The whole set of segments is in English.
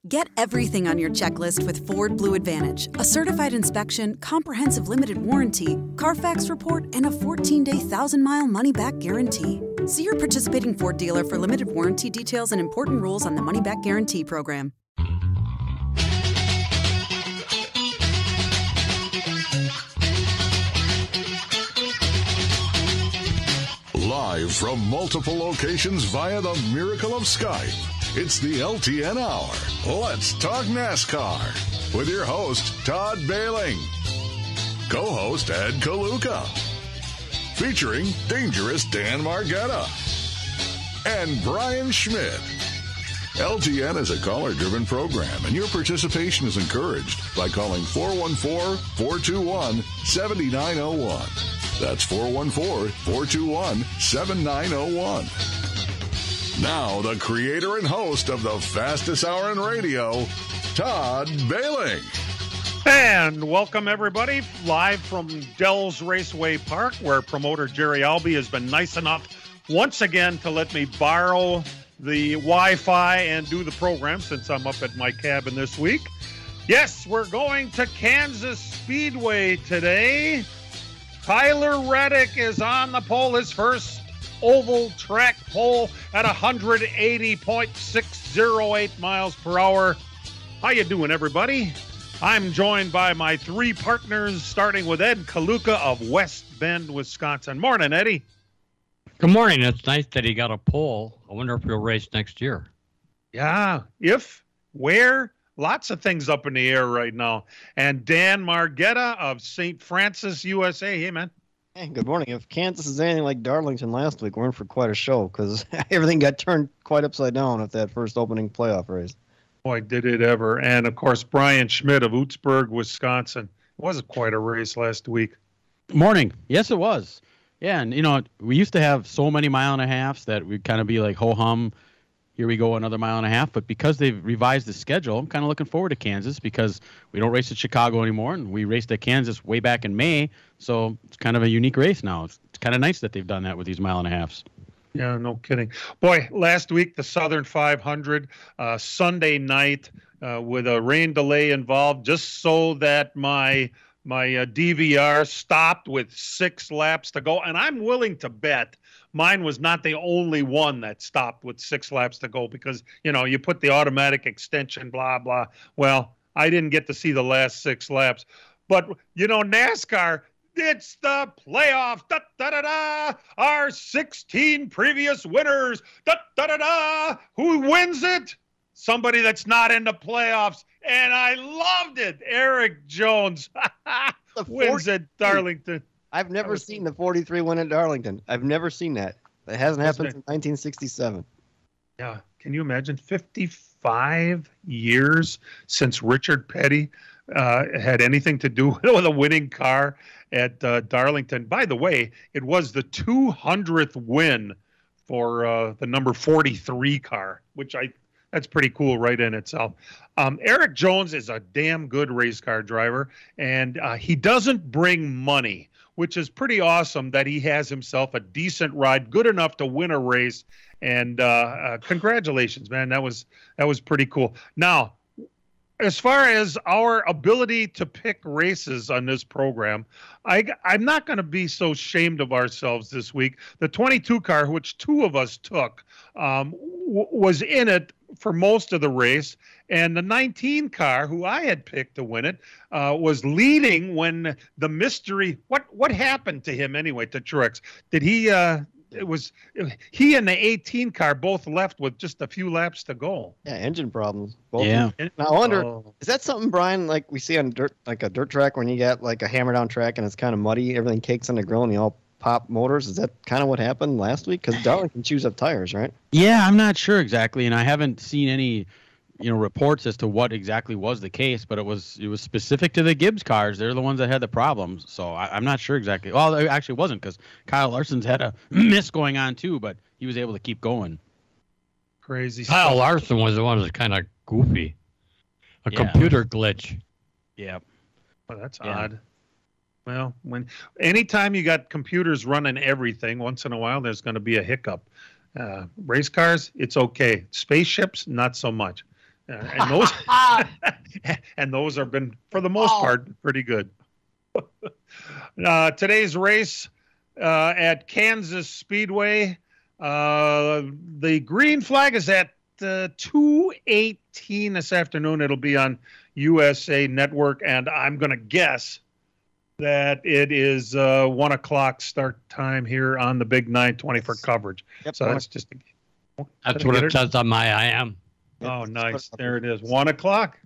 Get everything on your checklist with Ford Blue Advantage. A certified inspection, comprehensive limited warranty, Carfax report, and a 14-day 1,000-mile money-back guarantee. See your participating Ford dealer for limited warranty details and important rules on the money-back guarantee program. Live from multiple locations via the miracle of Skype, it's the LTN Hour. Let's talk NASCAR with your host, Todd Bailing. Co-host, Ed Kaluka. Featuring dangerous Dan Margetta. And Brian Schmidt. LTN is a caller-driven program, and your participation is encouraged by calling 414-421-7901. That's 414-421-7901. Now, the creator and host of the fastest hour in radio, Todd Bailing. And welcome, everybody, live from Dells Raceway Park, where promoter Jerry Albee has been nice enough once again to let me borrow the Wi-Fi and do the program since I'm up at my cabin this week. Yes, we're going to Kansas Speedway today. Tyler Reddick is on the pole, his first oval track pole at 180.608 miles per hour. How you doing, everybody? I'm joined by my three partners, starting with Ed Kaluka of West Bend, Wisconsin. Morning, Eddie. Good morning. It's nice that he got a pole. I wonder if he'll race next year. Yeah, if, where, lots of things up in the air right now. And Dan Margetta of St. Francis, USA. Hey, man. Hey, good morning. If Kansas is anything like Darlington last week, we're in for quite a show because everything got turned quite upside down at that first opening playoff race. Boy, did it ever. And, of course, Brian Schmidt of Utzberg, Wisconsin. It was quite a race last week. Morning. Yes, it was. Yeah, and, you know, we used to have so many mile-and-a-halves that we'd kind of be like, ho-hum, here we go, another mile and a half. But because they've revised the schedule, I'm kind of looking forward to Kansas because we don't race at Chicago anymore, and we raced at Kansas way back in May. So it's kind of a unique race now. It's kind of nice that they've done that with these mile-and-a-halves. Yeah, no kidding. Boy, last week, the Southern 500, Sunday night with a rain delay involved, just so that my DVR stopped with 6 laps to go. And I'm willing to bet mine was not the only one that stopped with 6 laps to go because, you know, you put the automatic extension, blah, blah. Well, I didn't get to see the last 6 laps. But, you know, NASCAR, it's the playoffs. Da, da, da, da. Our 16 previous winners. Da, da, da, da. Who wins it? Somebody that's not in the playoffs. And I loved it. Eric Jones wins at Darlington. I've never seen the 43 win at Darlington. I've never seen that. That hasn't happened since 1967. Yeah. Can you imagine 55 years since Richard Petty had anything to do with a winning car at Darlington? By the way, it was the 200th win for the number 43 car, which that's pretty cool right in itself. Eric Jones is a damn good race car driver, and he doesn't bring money, which is pretty awesome that he has himself a decent ride, good enough to win a race. And congratulations, man. That was pretty cool. Now, as far as our ability to pick races on this program, I'm not going to be so ashamed of ourselves this week. The 22 car, which 2 of us took, was in it for most of the race, and the 19 car, who I had picked to win it, was leading when the mystery. What happened to him anyway? To Truex? Did he? He and the 18 car both left with just a few laps to go. Yeah, engine problems. Both. Yeah. Now I wonder, is that something, Brian, like we see on dirt, like a dirt track when you got like a hammer down track and it's kind of muddy, everything cakes on the grill and you all pop motors? Is that kind of what happened last week? Because Darlington chews up tires, right? Yeah, I'm not sure exactly, and I haven't seen any, reports as to what exactly was the case. But it was specific to the Gibbs cars. They're the ones that had the problems. So I'm not sure exactly. Well, it actually wasn't because Kyle Larson's had a miss going on too, but he was able to keep going. Crazy. Kyle Larson was the one that was kind of goofy, a computer glitch. Yeah. Well, that's odd. Well, anytime you got computers running everything, once in a while there's going to be a hiccup. Race cars, it's okay. Spaceships, not so much. And those and those have been, for the most part, pretty good. Today's race at Kansas Speedway, the green flag is at 2:18 this afternoon. It'll be on USA Network, and I'm going to guess that it is 1 o'clock start time here on the Big 920 for coverage. Yep, So that's just That's what it says on my IM. Oh, nice. There it is. 1 o'clock.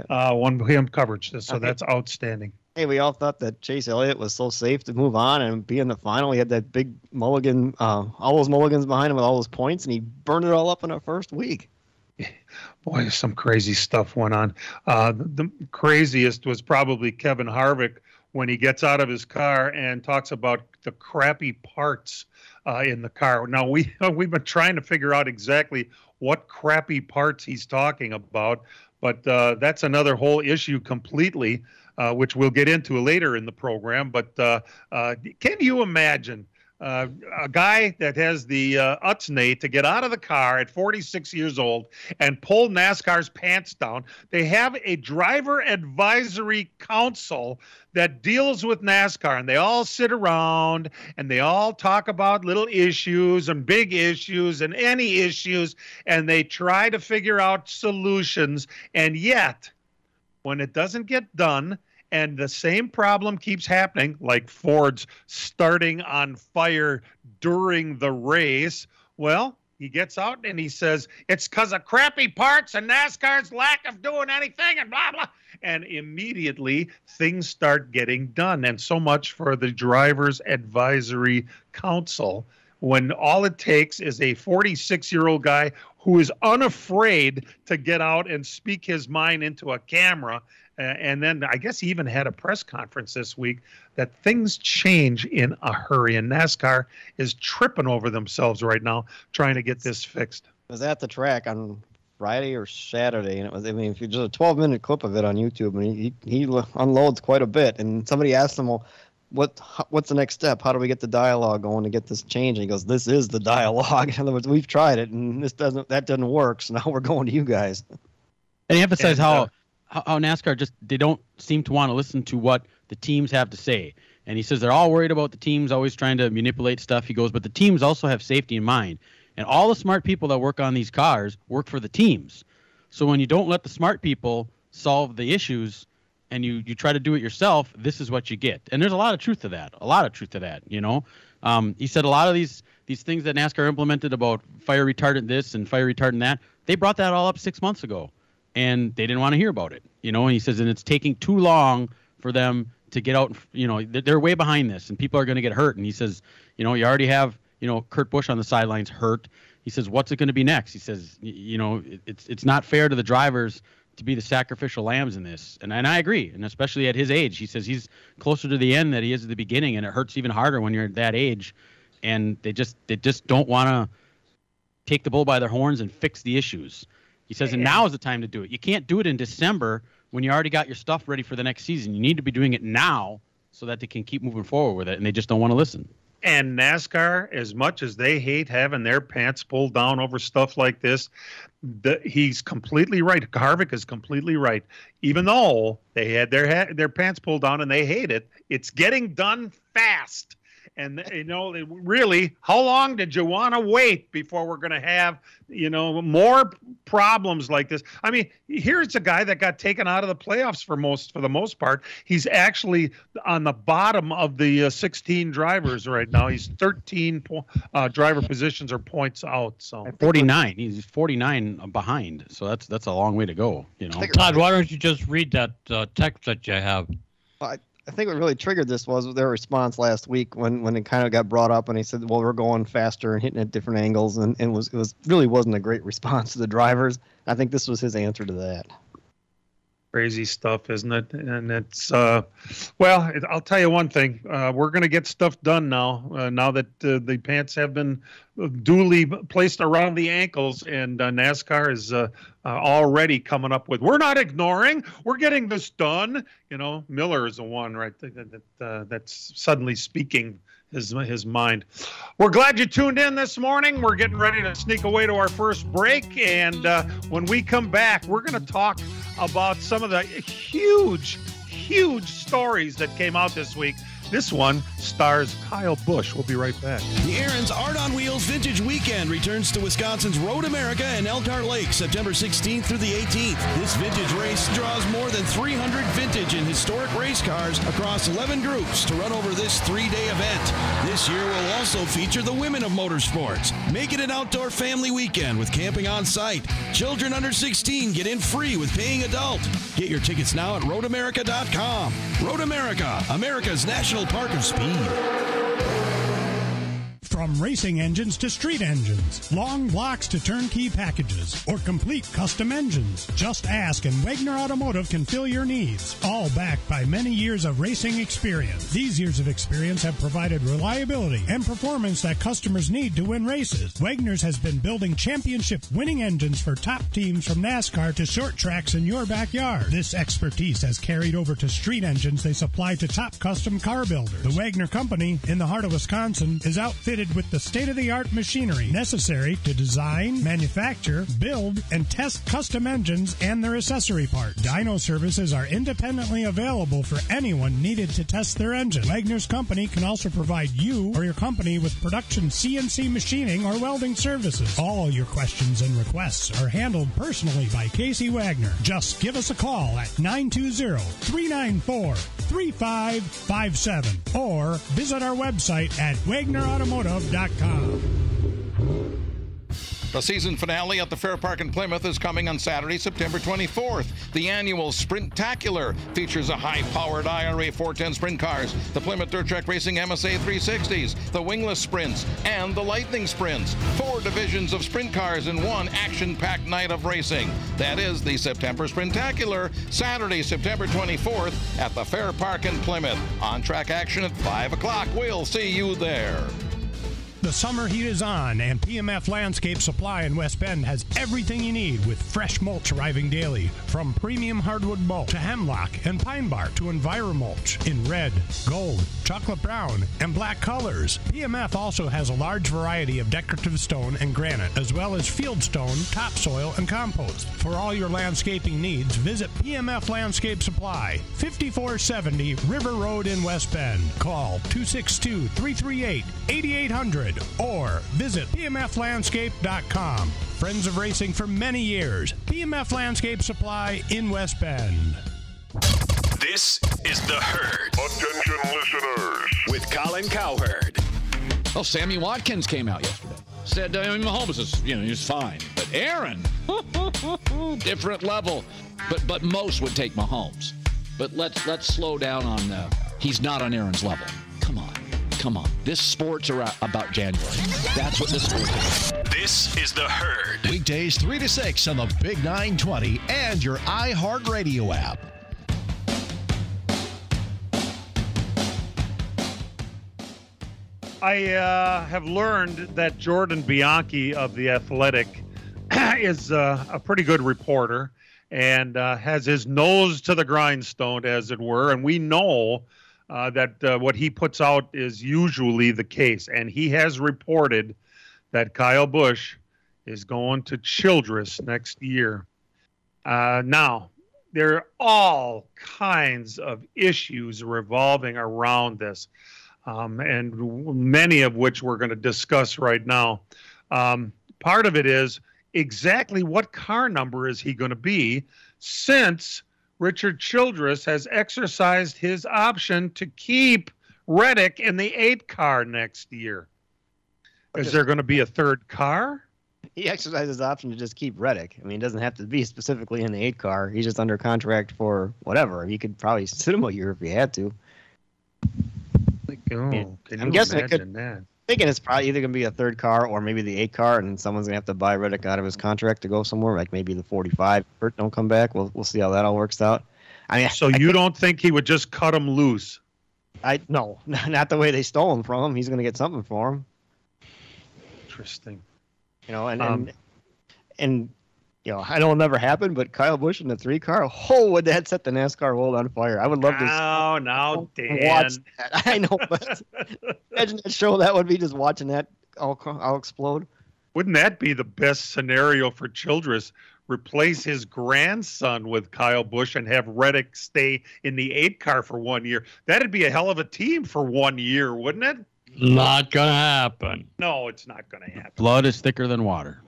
1 p.m. coverage. So that's outstanding. Hey, we all thought that Chase Elliott was so safe to move on and be in the final. He had that big mulligan, all those mulligans behind him with all those points, and he burned it all up in our first week. Boy, some crazy stuff went on. The craziest was probably Kevin Harvick when he gets out of his car and talks about the crappy parts in the car. Now, we've been trying to figure out exactly what crappy parts he's talking about, but that's another whole issue completely, which we'll get into later in the program. But can you imagine a guy that has the utsnate to get out of the car at 46 years old and pull NASCAR's pants down? They have a driver advisory council that deals with NASCAR, and they all sit around and they all talk about little issues and big issues and any issues, and they try to figure out solutions. And yet, when it doesn't get done, and the same problem keeps happening, like Ford's starting on fire during the race, well, he gets out and he says, it's because of crappy parts and NASCAR's lack of doing anything and blah, blah. And immediately things start getting done. And so much for the Drivers Advisory Council, when all it takes is a 46-year-old guy who is unafraid to get out and speak his mind into a camera. And then I guess he even had a press conference this week that things change in a hurry. And NASCAR is tripping over themselves right now trying to get this fixed. I was at the track on Friday or Saturday, and it was, I mean, if you just a 12-minute clip of it on YouTube, and he unloads quite a bit. And somebody asked him, well, what's the next step? How do we get the dialogue going to get this change? And he goes, this is the dialogue. In other words, we've tried it, and that doesn't work, so now we're going to you guys. And he emphasized how NASCAR they don't seem to want to listen to what the teams have to say. And he says they're all worried about the teams always trying to manipulate stuff. He goes, but the teams also have safety in mind. And all the smart people that work on these cars work for the teams. So when you don't let the smart people solve the issues and you try to do it yourself, this is what you get. And there's a lot of truth to that. You know, he said a lot of these things that NASCAR implemented about fire retardant this and fire retardant that, they brought that all up 6 months ago. And they didn't want to hear about it, you know. And he says, and it's taking too long for them to get out. You know, they're way behind this, and people are going to get hurt. And he says, you know, you already have, you know, Kurt Busch on the sidelines hurt. He says, what's it going to be next? He says, you know, it's not fair to the drivers to be the sacrificial lambs in this. And I agree, and especially at his age, he says he's closer to the end than he is at the beginning, and it hurts even harder when you're at that age. And they just don't want to take the bull by their horns and fix the issues. He says, and now is the time to do it. You can't do it in December when you already got your stuff ready for the next season. You need to be doing it now so that they can keep moving forward with it, and they just don't want to listen. And NASCAR, as much as they hate having their pants pulled down over stuff like this, he's completely right. Harvick is completely right. Even though they had their pants pulled down and they hate it, it's getting done fast. And, you know, really, how long did you want to wait before we're going to have, you know, more problems like this? I mean, here's a guy that got taken out of the playoffs for the most part. He's actually on the bottom of the 16 drivers right now. He's 13 driver positions or points out. So 49. He's 49 behind. So that's a long way to go. You know, Todd, why don't you just read that text that you have? I think what really triggered this was their response last week when it kind of got brought up, and he said, well, we're going faster and hitting at different angles, and it wasn't a great response to the drivers. I think this was his answer to that. Crazy stuff, isn't it? And it's well, I'll tell you one thing. We're going to get stuff done now. Now that the pants have been duly placed around the ankles, and NASCAR is already coming up with, we're not ignoring, we're getting this done. You know, Miller is the one right that's suddenly speaking his mind. We're glad you tuned in this morning. We're getting ready to sneak away to our first break, and when we come back, we're going to talk about some of the huge stories that came out this week. This one stars Kyle Busch. We'll be right back. The Aaron's Art on Wheels Vintage Weekend returns to Wisconsin's Road America and Elkhart Lake, September 16th through the 18th. This vintage race draws more than 300 vintage and historic race cars across 11 groups to run over this 3-day event. This year will also feature the women of motorsports. Make it an outdoor family weekend with camping on site. Children under 16 get in free with paying adult. Get your tickets now at roadamerica.com. Road America, America's national park of speed. From racing engines to street engines, long blocks to turnkey packages, or complete custom engines, just ask and Wagner Automotive can fill your needs. All backed by many years of racing experience. These years of experience have provided reliability and performance that customers need to win races. Wagner's has been building championship winning engines for top teams from NASCAR to short tracks in your backyard. This expertise has carried over to street engines they supply to top custom car builders. The Wagner Company, in the heart of Wisconsin, is outfitted with the state-of-the-art machinery necessary to design, manufacture, build, and test custom engines and their accessory parts. Dyno services are independently available for anyone needed to test their engine. Wagner's Company can also provide you or your company with production CNC machining or welding services. All your questions and requests are handled personally by Casey Wagner. Just give us a call at 920-394-3557 or visit our website at wagnerautomotive.com. The season finale at the Fair Park in Plymouth is coming on Saturday, September 24th. The annual Sprintacular features a high-powered IRA 410 sprint cars, the Plymouth Dirt Track Racing MSA 360s, the Wingless Sprints, and the Lightning Sprints. 4 divisions of sprint cars in one action-packed night of racing. That is the September Sprintacular, Saturday, September 24th at the Fair Park in Plymouth. On-track action at 5 o'clock. We'll see you there. The summer heat is on, and PMF Landscape Supply in West Bend has everything you need with fresh mulch arriving daily. From premium hardwood mulch to hemlock and pine bark to EnviroMulch in red, gold, chocolate brown, and black colors. PMF also has a large variety of decorative stone and granite, as well as field stone, topsoil, and compost. For all your landscaping needs, visit PMF Landscape Supply, 5470 River Road in West Bend. Call 262-338-8800 or visit pmflandscape.com. Friends of racing for many years. PMF Landscape Supply in West Bend. This is The Herd. Attention listeners. With Colin Cowherd. Well, Sammy Watkins came out yesterday. Said Mahomes is, he's fine. But Aaron, different level. But most would take Mahomes. But let's slow down on he's not on Aaron's level. Come on. This sports are about January. That's what this sport is. This is The Herd. Weekdays 3 to 6 on the Big 920 and your iHeartRadio app. I have learned that Jordan Bianchi of The Athletic is a pretty good reporter and has his nose to the grindstone, as it were. And we know that what he puts out is usually the case. And he has reported that Kyle Busch is going to Childress next year. Now, there are all kinds of issues revolving around this, and many of which we're going to discuss right now. Part of it is exactly what car number is he going to be, since Richard Childress has exercised his option to keep Reddick in the 8 car next year. Is there going to be a third car? He exercised his option to just keep Reddick. I mean, it doesn't have to be specifically in the 8 car. He's just under contract for whatever. He could probably sit him a year if he had to. I'm guessing thinking it's probably either going to be a third car or maybe the 8 car, and someone's going to have to buy Reddick out of his contract to go somewhere, like maybe the 45. Bert don't come back. We'll see how that all works out. I mean, so you don't think he would just cut him loose? No, not the way they stole him from him. He's going to get something for him. Interesting. And I know it'll never happen, but Kyle Busch in the 3 car, would that set the NASCAR world on fire? I would love to now, Dan. watch that. I know, but imagine that show. That would be just watching that all explode. Wouldn't that be the best scenario for Childress? Replace his grandson with Kyle Busch and have Reddick stay in the 8 car for 1 year. That'd be a hell of a team for 1 year, wouldn't it? Not going to happen. No, it's not going to happen. Blood is thicker than water.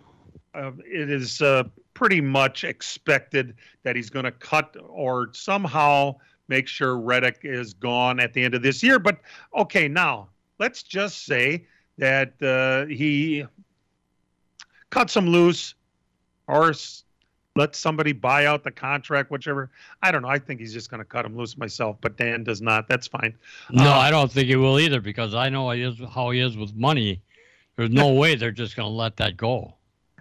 It is pretty much expected that he's going to cut or somehow make sure Reddick is gone at the end of this year. But, okay, now, let's just say that he cuts him loose or let somebody buy out the contract, whichever. I don't know. I think he's just going to cut him loose myself, but Dan does not. That's fine. No, I don't think he will either, because I know how he is with money. There's no way they're just going to let that go.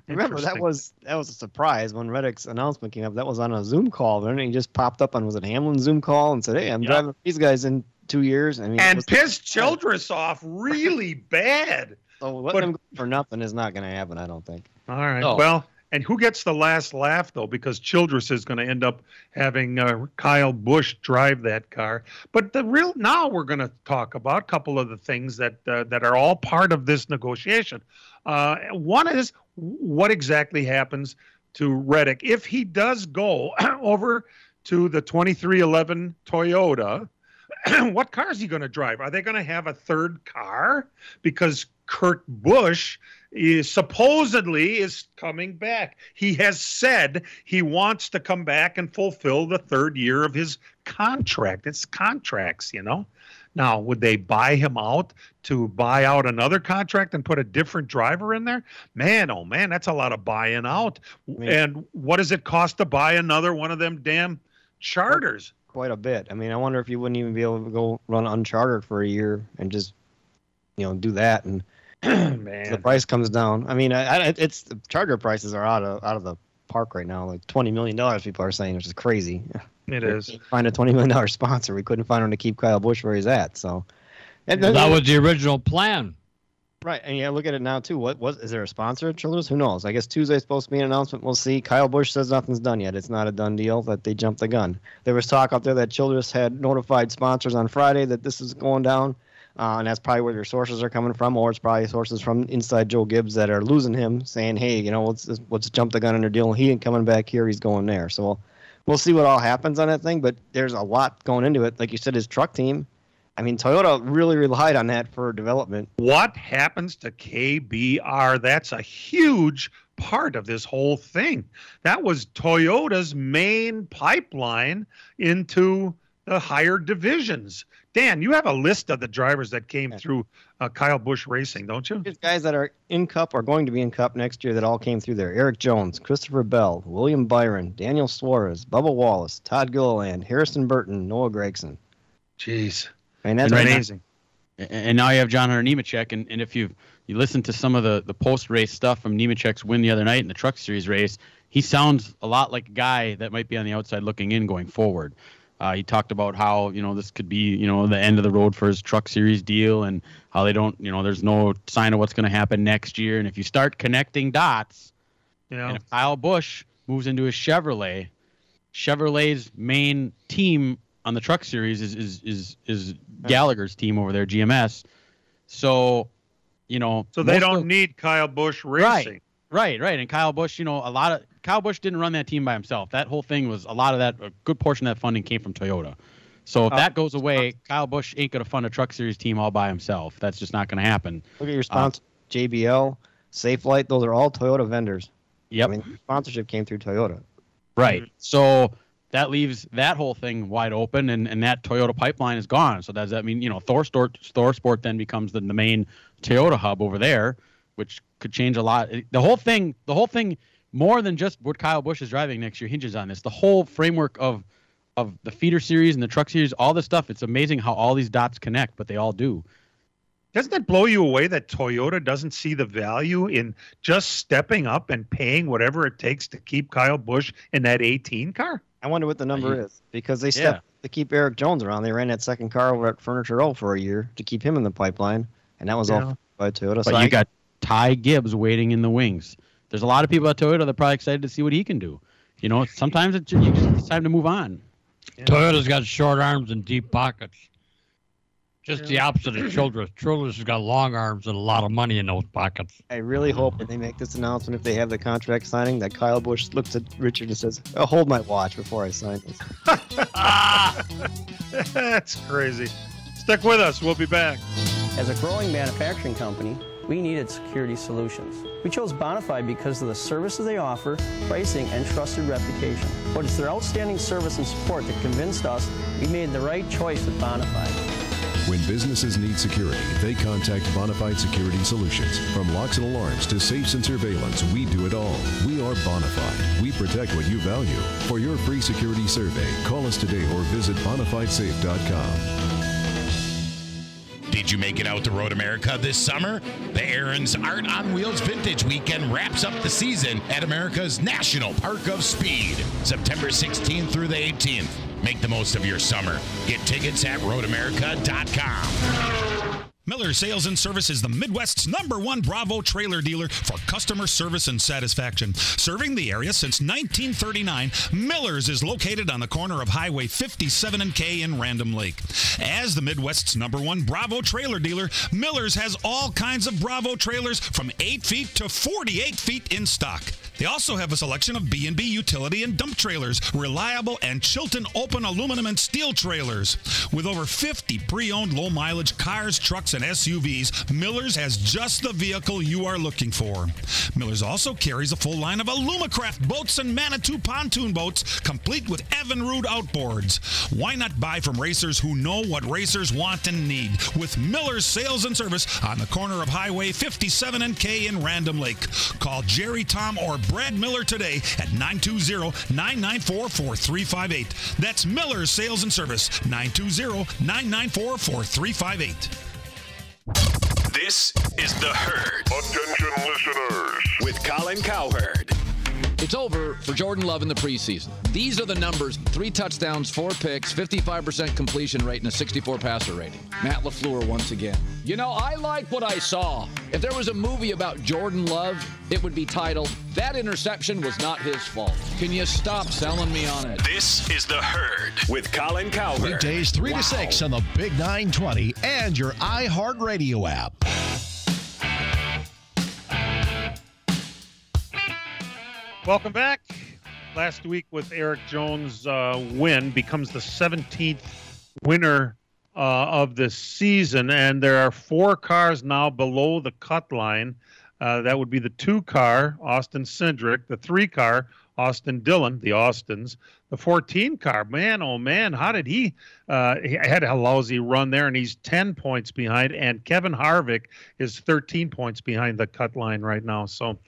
Remember, that was a surprise when Reddick's announcement came up. That was on a Zoom call, and he just popped up on, was it Hamlin Zoom call, and said, hey, I'm driving these guys in 2 years. I mean, and pissed Childress off really bad. So letting him go for nothing is not going to happen, I don't think. All right. Well, and who gets the last laugh, though? Because Childress is going to end up having Kyle Busch drive that car. But now we're going to talk about a couple of the things that are all part of this negotiation. One is what exactly happens to Reddick if he does go over to the 2311 Toyota. What car is he going to drive? Are they going to have a third car? Because Kurt Busch supposedly is coming back. He has said he wants to come back and fulfill the 3rd year of his contract. It's contracts, Now, would they buy him out to buy out another contract and put a different driver in there? Man, oh man, that's a lot of buying out. And what does it cost to buy another one of them damn charters? Quite a bit. I mean, I wonder if you wouldn't even be able to go run unchartered for a year and just, do that. And man, the price comes down. I mean, it's the charter prices are out of the park right now. Like $20 million, people are saying, which is crazy. It is. Find a $20 million sponsor. We couldn't find one to keep Kyle Busch where he's at. So that was the original plan. Right, and look at it now too. Is there a sponsor at Childress? Who knows? I guess Tuesday's supposed to be an announcement. We'll see. Kyle Busch says nothing's done yet. It's not a done deal. That they jumped the gun. There was talk out there that Childress had notified sponsors on Friday that this is going down, and that's probably where their sources are coming from, or it's probably sources from inside Joe Gibbs that are losing him, saying, "Hey, let's jump the gun on their deal. He ain't coming back here. He's going there." So we'll see what all happens on that thing. But there's a lot going into it. Like you said, his truck team. I mean, Toyota really relied on that for development. What happens to KBR? That's a huge part of this whole thing. That was Toyota's main pipeline into the higher divisions. Dan, you have a list of the drivers that came through Kyle Busch Racing, don't you? There's guys that are in Cup or going to be in Cup next year that all came through there. Eric Jones, Christopher Bell, William Byron, Daniel Suarez, Bubba Wallace, Todd Gilliland, Harrison Burton, Noah Gregson. Jeez. And that's amazing. And now you have John Hunter Nemechek, and if you listen to some of the post-race stuff from Nemechek's win the other night in the Truck Series race, he sounds a lot like a guy that might be on the outside looking in going forward. He talked about how, this could be, the end of the road for his Truck Series deal, and how they don't, there's no sign of what's going to happen next year. And if you start connecting dots, and if Kyle Busch moves into his Chevrolet's main team on the Truck Series is Gallagher's team over there, GMS. So, So they don't need Kyle Busch Racing. Right. And Kyle Busch, Kyle Busch didn't run that team by himself. That whole thing was a good portion of that funding came from Toyota. So if that goes away, Kyle Busch ain't going to fund a Truck Series team all by himself. That's just not going to happen. Look at your sponsor, JBL, Safelite. Those are all Toyota vendors. Yep. I mean, sponsorship came through Toyota. Right. So that leaves that whole thing wide open, and that Toyota pipeline is gone. So does that mean, Thor Sport then becomes the main Toyota hub over there, which could change a lot. The whole thing, more than just what Kyle Busch is driving next year, hinges on this. The whole framework of the feeder series and the Truck Series, all this stuff. It's amazing how all these dots connect, but they all do. Doesn't it blow you away that Toyota doesn't see the value in just stepping up and paying whatever it takes to keep Kyle Busch in that 18 car? I wonder what the number is, because they stepped to keep Eric Jones around. They ran that second car over at Furniture Row for a year to keep him in the pipeline, and that was all by Toyota. But you got Ty Gibbs waiting in the wings. there's a lot of people at Toyota that are probably excited to see what he can do. You know, sometimes it's time to move on. Yeah. Toyota's got short arms and deep pockets. Just the opposite of Childress. Childress has got long arms and a lot of money in those pockets. I really hope when they make this announcement, if they have the contract signing, that Kyle Busch looks at Richard and says, "I'll hold my watch before I sign this." That's crazy. Stick with us. We'll be back. As a growing manufacturing company, we needed security solutions. We chose Bonafide because of the services they offer, pricing, and trusted reputation. But it's their outstanding service and support that convinced us we made the right choice with Bonafide. When businesses need security, they contact Bonafide Security Solutions. From locks and alarms to safes and surveillance, we do it all. We are Bonafide. We protect what you value. For your free security survey, call us today or visit bonafidesafe.com. Did you make it out to Road America this summer? The Aaron's Art on Wheels Vintage Weekend wraps up the season at America's National Park of Speed, September 16th through the 18th. Make the most of your summer. Get tickets at roadamerica.com. Miller Sales and Service is the Midwest's #1 Bravo trailer dealer for customer service and satisfaction. Serving the area since 1939, Miller's is located on the corner of Highway 57 and K in Random Lake. As the Midwest's #1 Bravo trailer dealer, Miller's has all kinds of Bravo trailers from 8 feet to 48 feet in stock. They also have a selection of B&B utility and dump trailers, reliable and Chilton open aluminum and steel trailers. With over 50 pre-owned low-mileage cars, trucks, and SUVs, Miller's has just the vehicle you are looking for. Miller's also carries a full line of Alumacraft boats and Manitou pontoon boats, complete with Evinrude outboards. Why not buy from racers who know what racers want and need? With Miller's Sales and Service on the corner of Highway 57 and K in Random Lake. Call Jerry, Tom, or Brad Miller today at 920-994-4358. That's Miller's Sales and Service, 920-994-4358. This is The Herd. Attention listeners. With Colin Cowherd. It's over for Jordan Love in the preseason. These are the numbers: 3 touchdowns, 4 picks, 55% completion rate, and a 64 passer rating. Matt LaFleur once again. You know, I like what I saw. If there was a movie about Jordan Love, it would be titled, "That Interception Was Not His Fault." Can you stop selling me on it? This is The Herd with Colin Cowherd. Weekdays 3 to 6 on the Big 920 and your iHeartRadio app. Welcome back. Last week with Eric Jones' win becomes the 17th winner of the season, and there are 4 cars now below the cut line. That would be the 2-car, Austin Cindric, the 3-car, Austin Dillon, the Austins, the 14-car. Man, oh man, how did he had a lousy run there, and he's 10 points behind, and Kevin Harvick is 13 points behind the cut line right now. So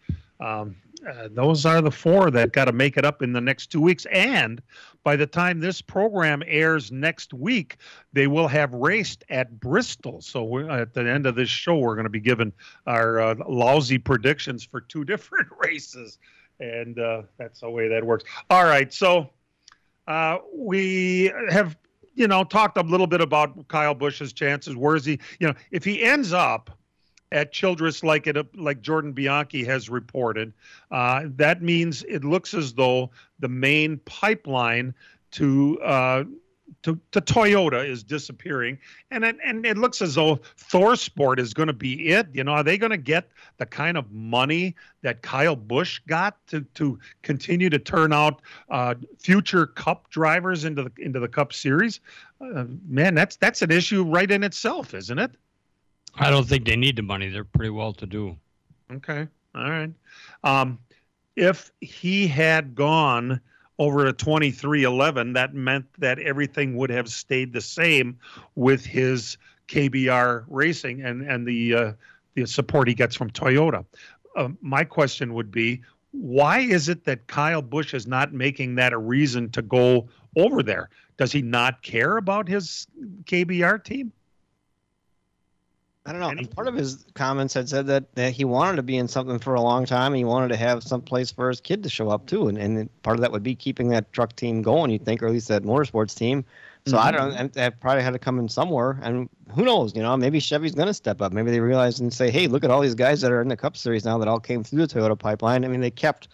those are the 4 that got to make it up in the next 2 weeks. And by the time this program airs next week, they will have raced at Bristol. So at the end of this show, we're going to be giving our lousy predictions for 2 different races. And that's the way that works. All right. So we have, talked a little bit about Kyle Busch's chances. Where is he? If he ends up at Childress like Jordan Bianchi has reported, that means it looks as though the main pipeline to Toyota is disappearing, and it looks as though ThorSport is going to be it. Are they going to get the kind of money that Kyle Busch got to continue to turn out future Cup drivers into the Cup Series? Man, that's an issue right in itself, isn't it? I don't think they need the money. They're pretty well to do. Okay. All right. If he had gone over to 2311, that meant that everything would have stayed the same with his KBR Racing and the support he gets from Toyota. My question would be, why is it that Kyle Busch is not making that a reason to go over there? Does he not care about his KBR team? I don't know. And part of his comments had said that he wanted to be in something for a long time. And he wanted to have some place for his kid to show up too. And part of that would be keeping that truck team going, you'd think, or at least that motorsports team. So I don't know. That probably had to come in somewhere. And who knows? Maybe Chevy's going to step up. Maybe they realize and say, hey, look at all these guys that are in the Cup Series now that all came through the Toyota pipeline. I mean, they kept,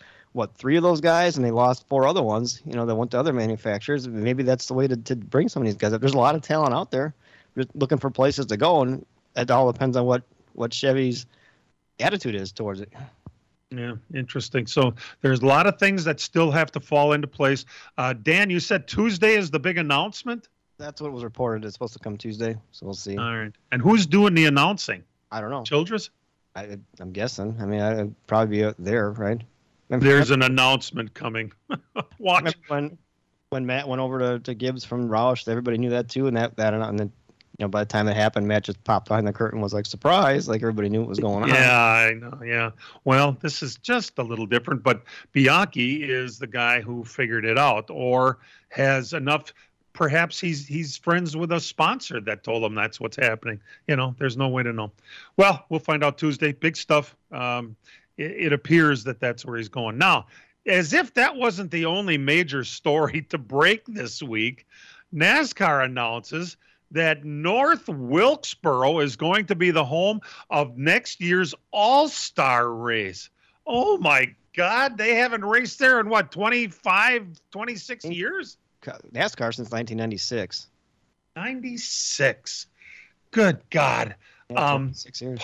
3 of those guys, and they lost 4 other ones, that went to other manufacturers. Maybe that's the way to bring some of these guys up. There's a lot of talent out there just looking for places to go, and it all depends on what Chevy's attitude is towards it. Yeah, interesting. So there's a lot of things that still have to fall into place. Dan, you said Tuesday is the big announcement? That's what was reported. It's supposed to come Tuesday, so we'll see. All right. And who's doing the announcing? I don't know. Childress? I'm guessing. I mean, I'd probably be there, right? There's an announcement coming. Watch. When Matt went over to Gibbs from Roush, everybody knew that too, and then by the time it happened, Matt just popped behind the curtain, was like, surprise, like everybody knew what was going on. Yeah, I know. Yeah. Well, this is just a little different, but Bianchi is the guy who figured it out, or has enough. Perhaps he's friends with a sponsor that told him that's what's happening. There's no way to know. Well, we'll find out Tuesday. Big stuff. It appears that that's where he's going. Now, as if that wasn't the only major story to break this week, NASCAR announces that North Wilkesboro is going to be the home of next year's All-Star race. Oh, my God. They haven't raced there in, 26 years? NASCAR since 1996. 96. Good God. 6 years.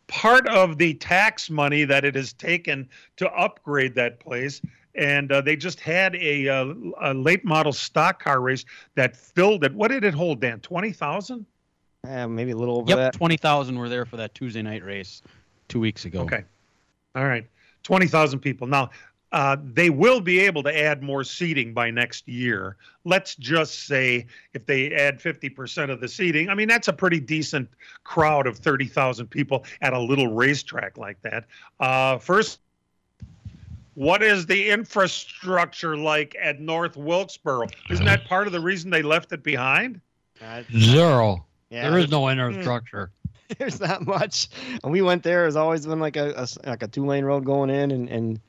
Part of the tax money that it has taken to upgrade that place, and they just had a late model stock car race that filled it. What did it hold, Dan? 20,000? Maybe a little over that. 20,000 were there for that Tuesday night race 2 weeks ago. Okay. All right. 20,000 people. Now, they will be able to add more seating by next year. Let's just say if they add 50% of the seating, I mean, that's a pretty decent crowd of 30,000 people at a little racetrack like that. First, what is the infrastructure like at North Wilkesboro? Isn't that part of the reason they left it behind? Zero. Yeah, there is no infrastructure. There's not much. And we went there. It's always been like a 2-lane road going in, and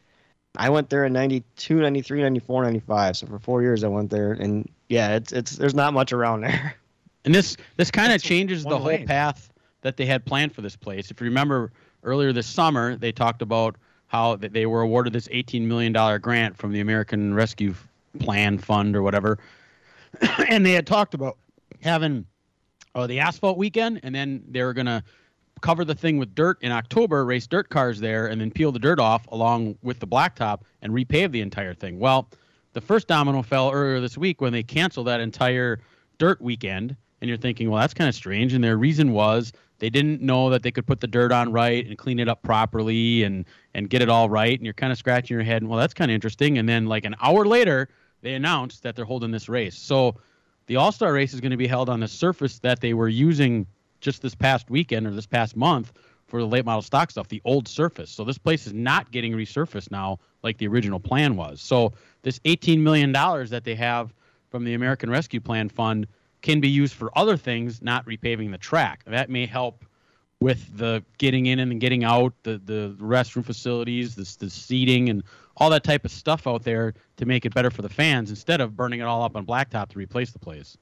I went there in 92, 93, 94, 95. So for 4 years I went there, and yeah, it's there's not much around there. And this kind of changes the whole path that they had planned for this place. If you remember earlier this summer, they talked about how they were awarded this $18 million grant from the American Rescue Plan Fund or whatever. And they had talked about having the asphalt weekend, and then they were going to cover the thing with dirt in October, race dirt cars there, and then peel the dirt off along with the blacktop and repave the entire thing. Well, the first domino fell earlier this week when they canceled that entire dirt weekend, and you're thinking, well, that's kind of strange. And their reason was they didn't know that they could put the dirt on right and clean it up properly and get it all right. And you're kind of scratching your head, and well, that's kind of interesting. And then like an hour later, they announced that they're holding this race. So the All-Star race is going to be held on the surface that they were using just this past weekend or this past month for the late model stock stuff, the old surface. So this place is not getting resurfaced now like the original plan was. So this $18 million that they have from the American Rescue Plan Fund can be used for other things, not repaving the track. That may help with the getting in and getting out, the restroom facilities, the seating, and all that type of stuff out there to make it better for the fans instead of burning it all up on blacktop to replace the place.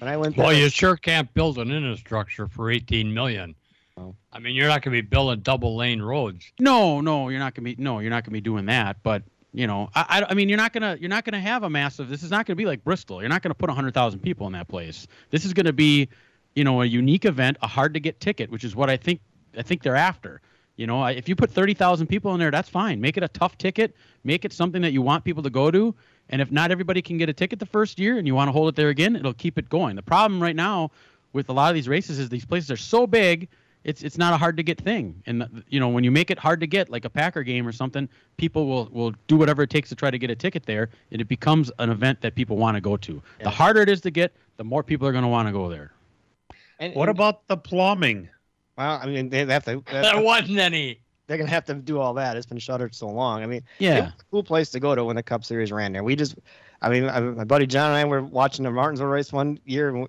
When I went well, you sure can't build an infrastructure for $18 million. Oh. I mean, you're not going to be building double lane roads. No, you're not going to be doing that. But I mean, you're not gonna have a massive. This is not going to be like Bristol. You're not going to put 100,000 people in that place. This is going to be, a unique event, a hard to get ticket, which is what I think they're after. If you put 30,000 people in there, that's fine. Make it a tough ticket. Make it something that you want people to go to. And if not everybody can get a ticket the first year and you want to hold it there again, it'll keep it going. The problem right now with a lot of these races is these places are so big, it's not a hard to get thing. And when you make it hard to get, like a Packer game or something, people will do whatever it takes to try to get a ticket there, and it becomes an event that people want to go to. Yeah. The harder it is to get, the more people are going to want to go there. What about the plumbing? Well, I mean, they have to. There wasn't any. They're going to have to do all that. It's been shuttered so long. I mean, yeah, it was a cool place to go to when the Cup Series ran there. I mean, my buddy John and I were watching the Martinsville race one year. We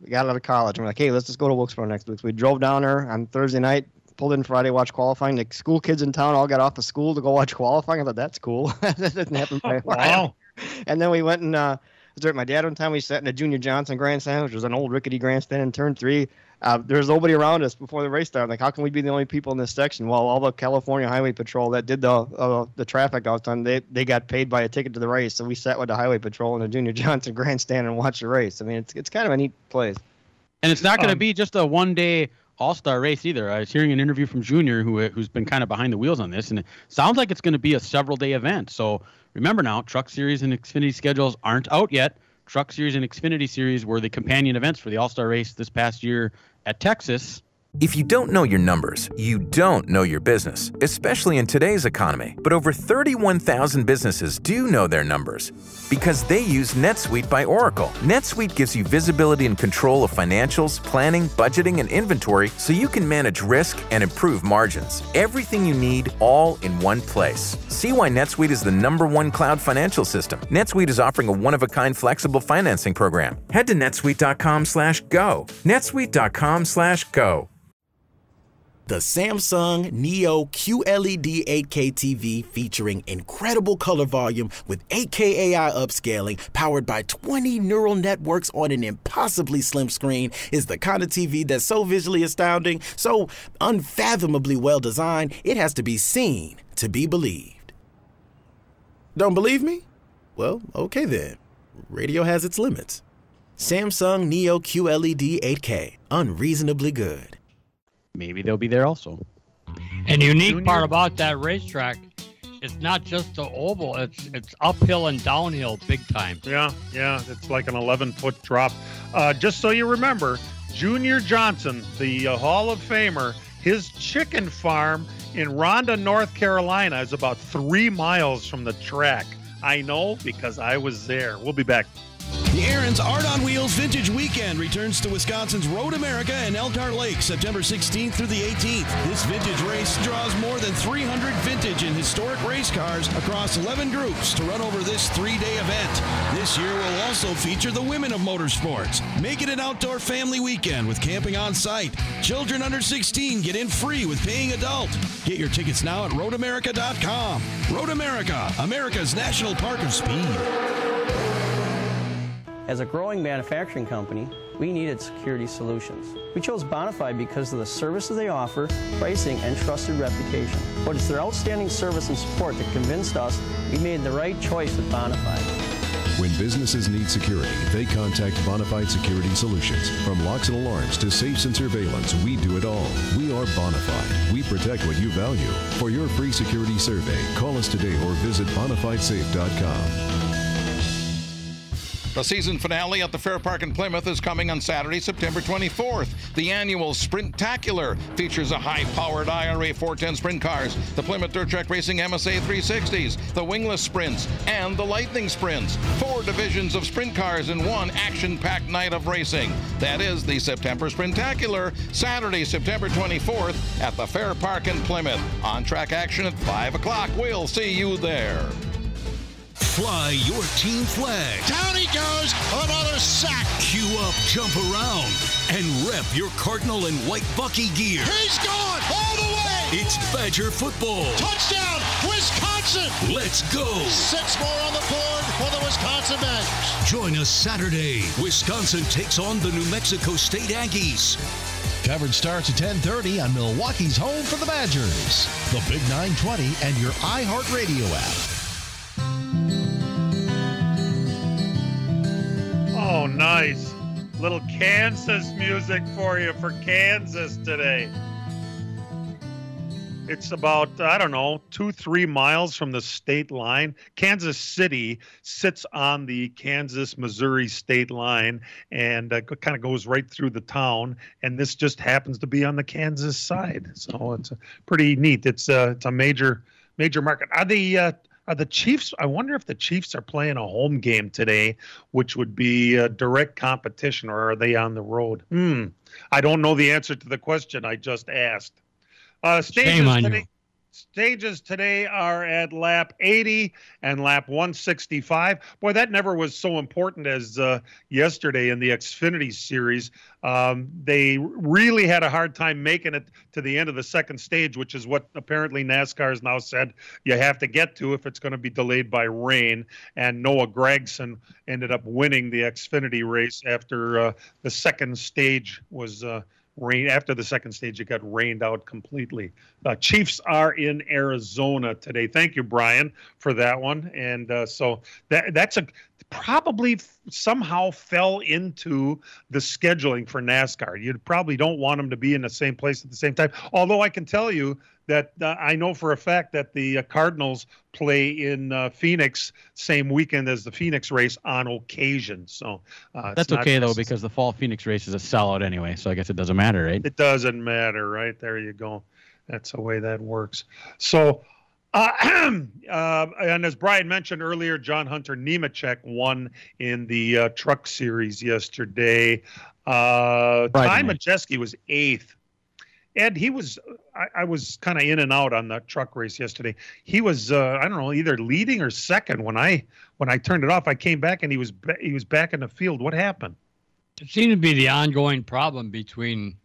got out of college. And we're like, hey, let's just go to Wilkesboro next week. So we drove down there on Thursday night, pulled in Friday, watched qualifying. The school kids in town all got off of school to go watch qualifying. I thought, that's cool. That doesn't happen very Wow. And then we went and my dad one time we sat in a Junior Johnson grandstand, which was an old rickety grandstand in turn 3. There was nobody around us before the race started. Like, how can we be the only people in this section? Well, all the California Highway Patrol that did the traffic out on, they got paid by a ticket to the race. So we sat with the Highway Patrol in a Junior Johnson grandstand and watched the race. I mean, it's kind of a neat place. And it's not going to be just a one-day all-star race either. I was hearing an interview from Junior, who's been kind of behind the wheels on this, and it sounds like it's going to be a several-day event. So remember now, Truck Series and Xfinity schedules aren't out yet. Truck Series and Xfinity Series were the companion events for the All-Star race this past year at Texas. If you don't know your numbers, you don't know your business, especially in today's economy. But over 31,000 businesses do know their numbers because they use NetSuite by Oracle. NetSuite gives you visibility and control of financials, planning, budgeting, and inventory so you can manage risk and improve margins. Everything you need all in one place. See why NetSuite is the #1 cloud financial system. NetSuite is offering a one-of-a-kind flexible financing program. Head to netsuite.com/go. netsuite.com/go. The Samsung Neo QLED 8K TV featuring incredible color volume with 8K AI upscaling powered by 20 neural networks on an impossibly slim screen is the kind of TV that's so visually astounding, so unfathomably well designed, it has to be seen to be believed. Don't believe me? Well, okay then. Radio has its limits. Samsung Neo QLED 8K, unreasonably good. Maybe they'll be there also. And the unique part about that racetrack, it's not just the oval, it's uphill and downhill big time. Yeah, it's like an 11-foot drop. Just so you remember, Junior Johnson, the Hall of Famer, his chicken farm in Ronda, North Carolina is about 3 miles from the track. I know because I was there. We'll be back. The Aaron's Art on Wheels Vintage Weekend returns to Wisconsin's Road America and Elkhart Lake September 16th through the 18th. This vintage race draws more than 300 vintage and historic race cars across 11 groups to run over this 3-day event. This year will also feature the women of motorsports. Make it an outdoor family weekend with camping on site. Children under 16 get in free with paying adult. Get your tickets now at roadamerica.com. Road America, America's National Park of Speed. As a growing manufacturing company, we needed security solutions. We chose Bonafide because of the services they offer, pricing, and trusted reputation. But it's their outstanding service and support that convinced us we made the right choice with Bonafide. When businesses need security, they contact Bonafide Security Solutions. From locks and alarms to safes and surveillance, we do it all. We are Bonafide. We protect what you value. For your free security survey, call us today or visit bonafidesafe.com. The season finale at the Fair Park in Plymouth is coming on Saturday, September 24th. The annual Sprintacular features a high-powered IRA 410 sprint cars, the Plymouth Dirt Track Racing MSA 360s, the Wingless Sprints, and the Lightning Sprints. 4 divisions of sprint cars in one action-packed night of racing. That is the September Sprintacular, Saturday, September 24th at the Fair Park in Plymouth. On-track action at 5 o'clock. We'll see you there. Fly your team flag. Down he goes. Another sack. Queue up, jump around, and rep your Cardinal and White Bucky gear. He's gone all the way. It's Badger football. Touchdown, Wisconsin. Let's go. 6 more on the board for the Wisconsin Badgers. Join us Saturday. Wisconsin takes on the New Mexico State Aggies. Coverage starts at 10:30 on Milwaukee's home for the Badgers. The Big 920 and your iHeartRadio app. Oh, nice. Little Kansas music for you for Kansas today. It's about, 2-3 miles from the state line. Kansas City sits on the Kansas-Missouri state line and kind of goes right through the town. And this just happens to be on the Kansas side. So it's pretty neat. It's a major market. Are the Chiefs, I wonder if the Chiefs are playing a home game today, which would be a direct competition, or are they on the road? I don't know the answer to the question I just asked. Shame on you. Stages today are at lap 80 and lap 165. Boy, that never was so important as yesterday in the Xfinity Series. They really had a hard time making it to the end of the second stage, which is what apparently NASCAR has now said you have to get to if it's going to be delayed by rain. And Noah Gragson ended up winning the Xfinity race after the second stage was rain. After the second stage, it got rained out completely. Chiefs are in Arizona today. Thank you, Brian, for that one. And so that's probably somehow fell into the scheduling for NASCAR. You probably don't want them to be in the same place at the same time. Although I can tell you that I know for a fact that the Cardinals play in Phoenix same weekend as the Phoenix race on occasion. So that's okay, though, because the fall Phoenix race is a sellout anyway. So I guess it doesn't matter, right? It doesn't matter, right? There you go. That's the way that works. So, and as Brian mentioned earlier, John Hunter Nemechek won in the truck series yesterday. Ty Majeski was 8th. Ed, he was, I was kind of in and out on the truck race yesterday. He was, I don't know, either leading or second when I turned it off. I came back and he was back in the field. What happened? It seemed to be the ongoing problem between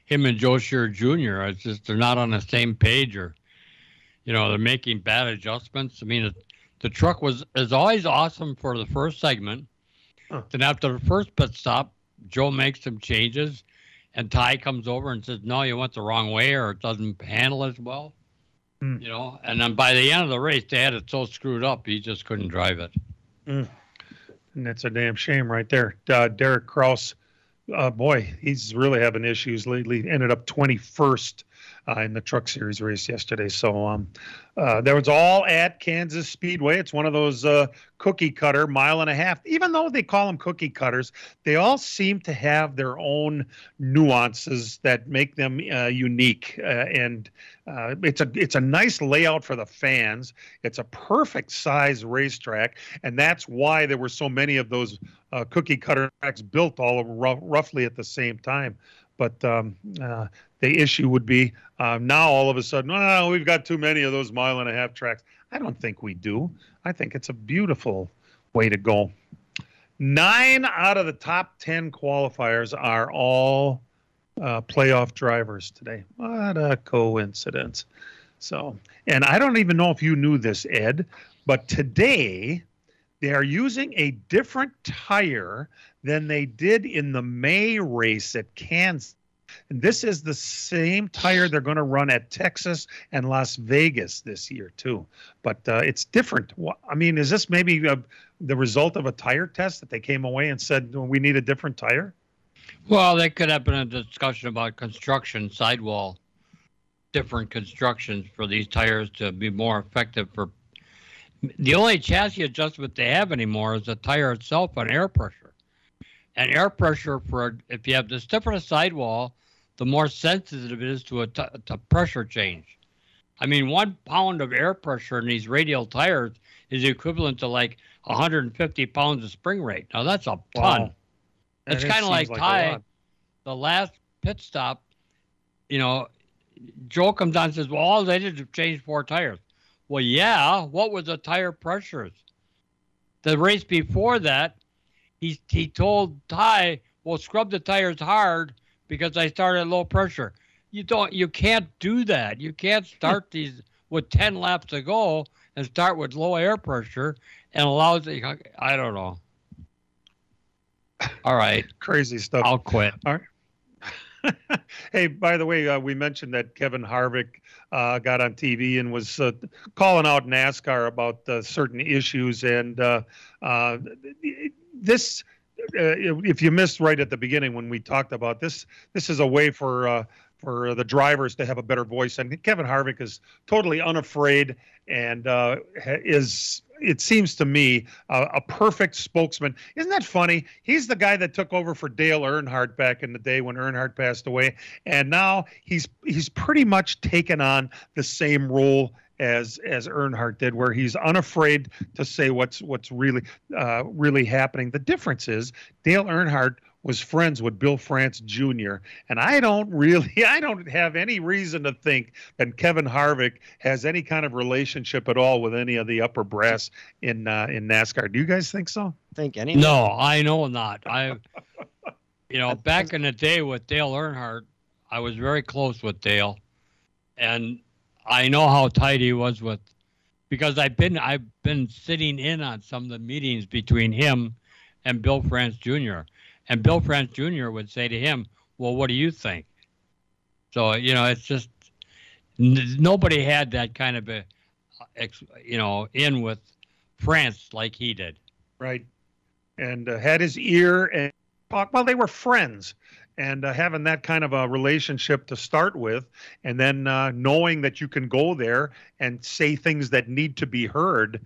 him and Joe Scheer Jr. It's just they're not on the same page, or, you know, they're making bad adjustments. I mean, the truck is always awesome for the first segment. Then after the first pit stop, Joe makes some changes. And Ty comes over and says, no, you went the wrong way, or it doesn't handle as well. You know, and then by the end of the race, they had it so screwed up, he just couldn't drive it. And that's a damn shame right there. Derek Kraus, boy, he's really having issues lately. Ended up 21st in the Truck Series race yesterday. So there was all at Kansas Speedway. It's one of those cookie cutter mile and a half. Even though they call them cookie cutters, they all seem to have their own nuances that make them unique. And it's a nice layout for the fans. It's a perfect size racetrack, and that's why there were so many of those cookie cutter tracks built all roughly at the same time. But the issue would be now all of a sudden, oh, we've got too many of those mile and a half tracks. I don't think we do. I think it's a beautiful way to go. 9 out of the top 10 qualifiers are all playoff drivers today. What a coincidence. So, and I don't even know if you knew this, Ed, but today they are using a different tire than they did in the May race at Kansas. And this is the same tire they're going to run at Texas and Las Vegas this year, too. But it's different. I mean, is this maybe the result of a tire test that they came away and said, we need a different tire? Well, they could have been a discussion about construction, sidewall, different constructions for these tires to be more effective for. The only chassis adjustment they have anymore is the tire itself on air pressure. And air pressure, if you have the stiffer the sidewall, the more sensitive it is to a pressure change. I mean, 1 pound of air pressure in these radial tires is equivalent to like 150 pounds of spring rate. Now, that's a ton. Wow. It's kind of like Ty, the last pit stop, you know, Joe comes on and says, well, all they did was change 4 tires. Well, yeah, what was the tire pressures? The race before that, he told Ty, well, scrub the tires hard because I started at low pressure. You can't do that. You can't start these with 10 laps to go and start with low air pressure and allows it. I don't know. All right. Crazy stuff. I'll quit. All right. Hey, by the way, we mentioned that Kevin Harvick got on TV and was calling out NASCAR about certain issues. And this, if you missed right at the beginning when we talked about this, this is a way for the drivers to have a better voice. And Kevin Harvick is totally unafraid and is, it seems to me, a perfect spokesman. Isn't that funny? He's the guy that took over for Dale Earnhardt back in the day when Earnhardt passed away. And now he's pretty much taken on the same role as Earnhardt did, where he's unafraid to say what's really happening. The difference is Dale Earnhardt was friends with Bill France Jr. And I don't have any reason to think that Kevin Harvick has any kind of relationship at all with any of the upper brass in NASCAR. Do you guys think so? Think any? No, I know not. Back in the day with Dale Earnhardt, I was very close with Dale, and I know how tight he was because I've been sitting in on some of the meetings between him and Bill France Jr. And Bill France Jr. would say to him, "Well, what do you think?" So it's just nobody had that kind of in with France like he did. Right, and had his ear and talk. Well, they were friends. And having that kind of a relationship to start with, and then knowing that you can go there and say things that need to be heard